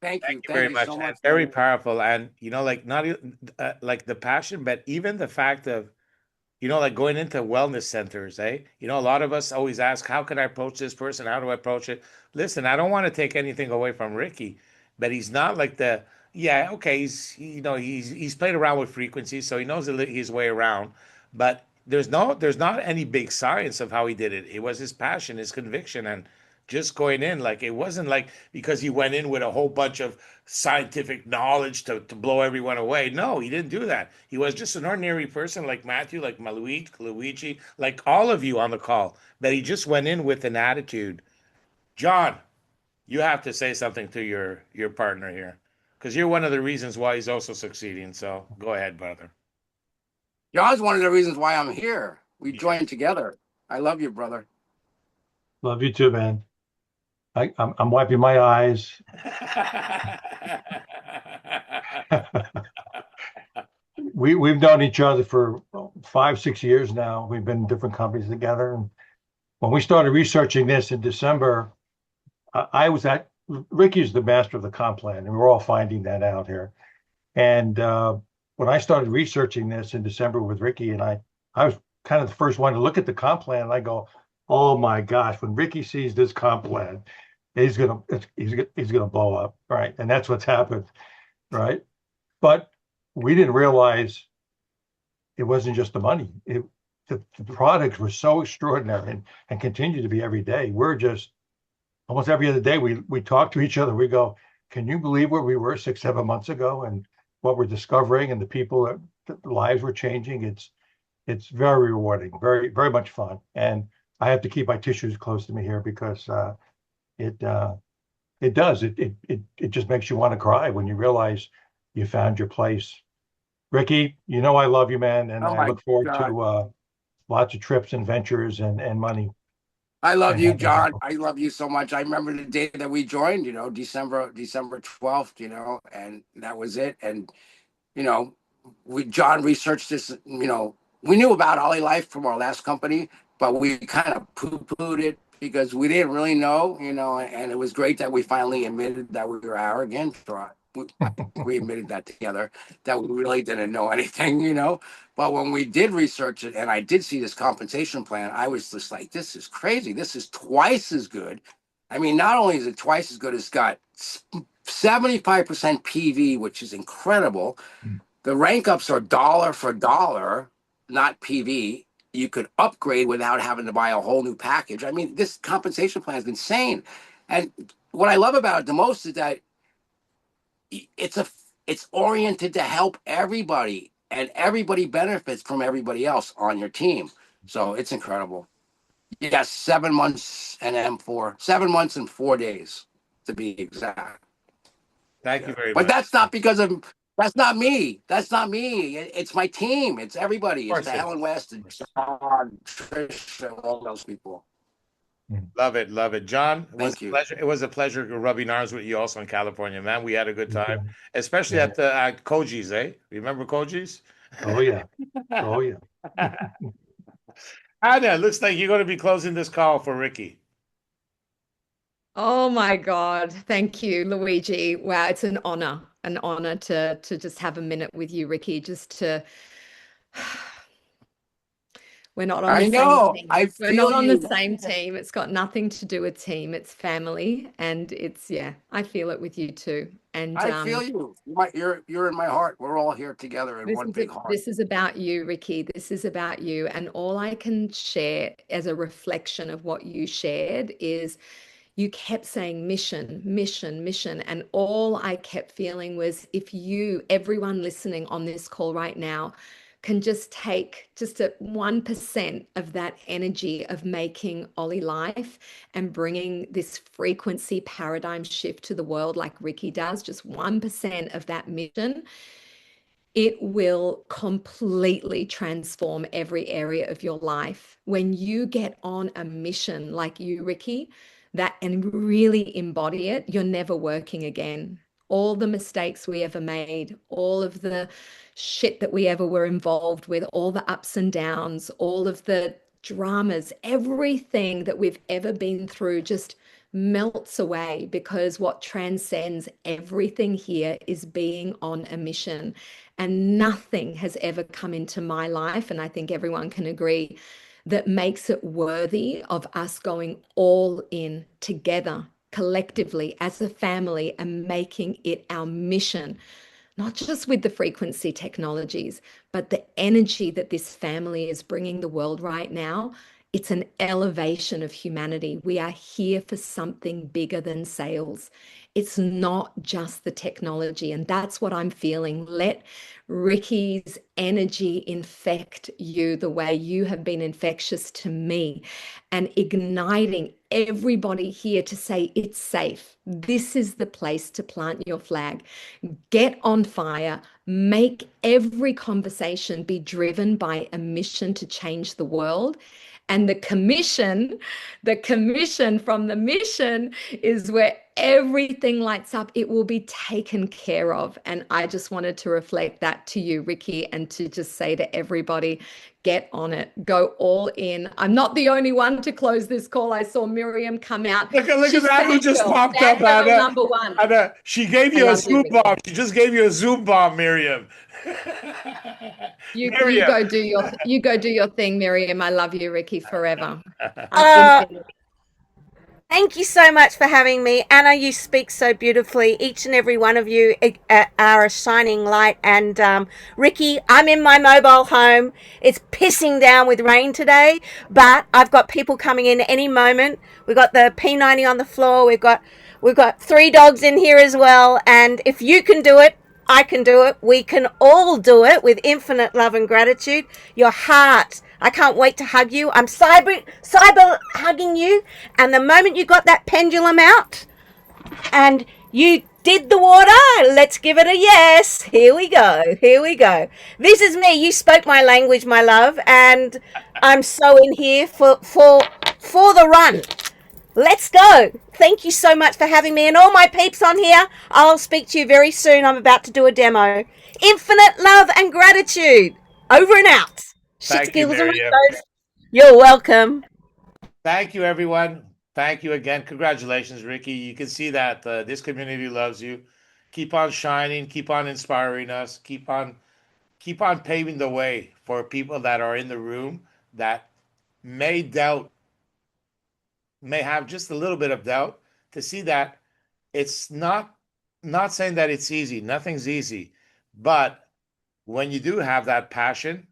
Thank you Thank very you much, so and much, very brother. powerful. And like not like the passion, but even the fact of like going into wellness centers, eh? A lot of us always ask, how can I approach this person? How do I approach it? Listen, I don't want to take anything away from Ricky, but he's not like yeah, okay, he's played around with frequencies, so he knows his way around, but there's not any big science of how he did it. It was his passion, his conviction, and just going in. Like, it wasn't like because he went in with a whole bunch of scientific knowledge to blow everyone away. No, he didn't do that. He was just an ordinary person like Matthew, like Luigi, like all of you on the call. But he just went in with an attitude. John, you have to say something to your partner here, because you're one of the reasons why he's also succeeding. So go ahead, brother. John's one of the reasons why I'm here. We Yeah. joined together. I love you, brother. Love you too, man. I'm wiping my eyes. We've known each other for 5, 6 years now. We've been in different companies together. And when we started researching this in December, I was at Ricky's the master of the comp plan, and we're all finding that out here. And when I started researching this in December with Ricky, and I was kind of the first one to look at the comp plan, and I go, "Oh my gosh!" When Ricky sees this comp plan, he's gonna blow up, right? And that's what's happened, right? But we didn't realize it wasn't just the money. The products were so extraordinary and continue to be every day. We're just almost every other day we talk to each other. We go, "Can you believe where we were 6, 7 months ago and what we're discovering and the people that the lives we're changing?" It's very rewarding, very, very much fun. And I have to keep my tissues close to me here because it it does. It just makes you want to cry when you realize you found your place. Ricky, I love you, man, and Oh I my look forward God. to lots of trips and ventures and money I love and you, helping John. people. I love you so much. I remember the day that we joined, December 12th, and that was it. And, you know, John researched this, we knew about OlyLife from our last company, but we kind of poo-pooed it because we didn't really know, and it was great that we finally admitted that we were arrogant. We admitted that together, that we really didn't know anything, But when we did research it and I did see this compensation plan, I was just like, this is crazy. This is twice as good. I mean, not only is it twice as good, it's got 75% PV, which is incredible. The rank ups are dollar for dollar, not PV. You could upgrade without having to buy a whole new package. I mean, this compensation plan is insane. And what I love about it the most is that it's a it's oriented to help everybody, and everybody benefits from everybody else on your team. So it's incredible. Yes, 7 months and M4, 7 months and 4 days to be exact. Thank you very But much. that's not me. That's not me. It's my team. It's everybody. Of It's course the it Helen is. West and John, Trish, and all those people. Love it, love it, John. It was Thank a you. pleasure. It was a pleasure rubbing arms with you also in California, man. We had a good You time, too. especially Yeah. at Koji's, eh? Remember Koji's? Oh yeah. Oh yeah. Anna, looks like you're going to be closing this call for Ricky. Oh my God. Thank you, Luigi. Wow, it's an honor to just have a minute with you, Ricky, just to we're not on the I same know. I team. We're feel not on the you. same team. It's got nothing to do with team. It's family. And yeah, I feel it with you too. And I feel you. You're in my heart. We're all here together in one big heart. this is about you, Ricky. This is about you. And all I can share as a reflection of what you shared is you kept saying mission, mission, mission. And all I kept feeling was if everyone listening on this call right now, can just take just a 1% of that energy of making OlyLife and bringing this frequency paradigm shift to the world like Ricky does, just 1% of that mission, it will completely transform every area of your life. When you get on a mission like you, Ricky, that and really embody it, you're never working again. All the mistakes we ever made, all of the shit that we ever were involved with, all the ups and downs, all of the dramas, everything that we've ever been through just melts away, because what transcends everything here is being on a mission. And nothing has ever come into my life, and I think everyone can agree, that makes it worthy of us going all in together, collectively, as a family, and making it our mission, not just with the frequency technologies, but the energy that this family is bringing the world right now. It's an elevation of humanity. We are here for something bigger than sales. It's not just the technology. And that's what I'm feeling. Let Ricky's energy infect you the way you have been infectious to me, and igniting everybody here to say it's safe. This is the place to plant your flag. Get on fire. Make every conversation be driven by a mission to change the world. And the commission from the mission is where everything lights up. It will be taken care of. And I just wanted to reflect that to you, Ricky, and to just say to everybody, get on it, go all in. I'm not the only one to close this call. I saw Miriam come out. Look at that who just popped up, Fangirl Anna. number one. Anna, she gave I you a love you, Zoom Ricky. bomb. She just gave you a Zoom bomb, Miriam. You Miriam. you go do your thing, Miriam. I love you, Ricky, forever. Uh, Thank you so much for having me. Anna, you speak so beautifully. Each and every one of you are a shining light. And Ricky, I'm in my mobile home. It's pissing down with rain today, but I've got people coming in any moment. We've got the P90 on the floor. We've got 3 dogs in here as well. And if you can do it, I can do it. We can all do it with infinite love and gratitude. Your heart, I can't wait to hug you. I'm cyber hugging you. And the moment you got that pendulum out and you did the water, let's give it a yes. Here we go. Here we go. This is me. You spoke my language, my love, and I'm so in here for the run. Let's go. Thank you so much for having me, and all my peeps on here. I'll speak to you very soon. I'm about to do a demo. Infinite love and gratitude. Over and out. Thank you, Miriam. You're welcome. Thank you, everyone. Thank you again. Congratulations, Ricky. You can see that this community loves you. Keep on shining. Keep on inspiring us. Keep on paving the way for people that are in the room that may doubt, may have just a little bit of doubt, to see that it's not saying that it's easy. Nothing's easy. But when you do have that passion,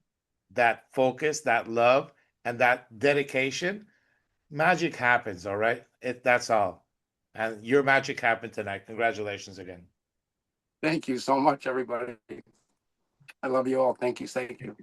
that focus, that love, and that dedication, magic happens, all right? That's all. And your magic happened tonight. Congratulations again. Thank you so much, everybody. I love you all. Thank you. Thank you.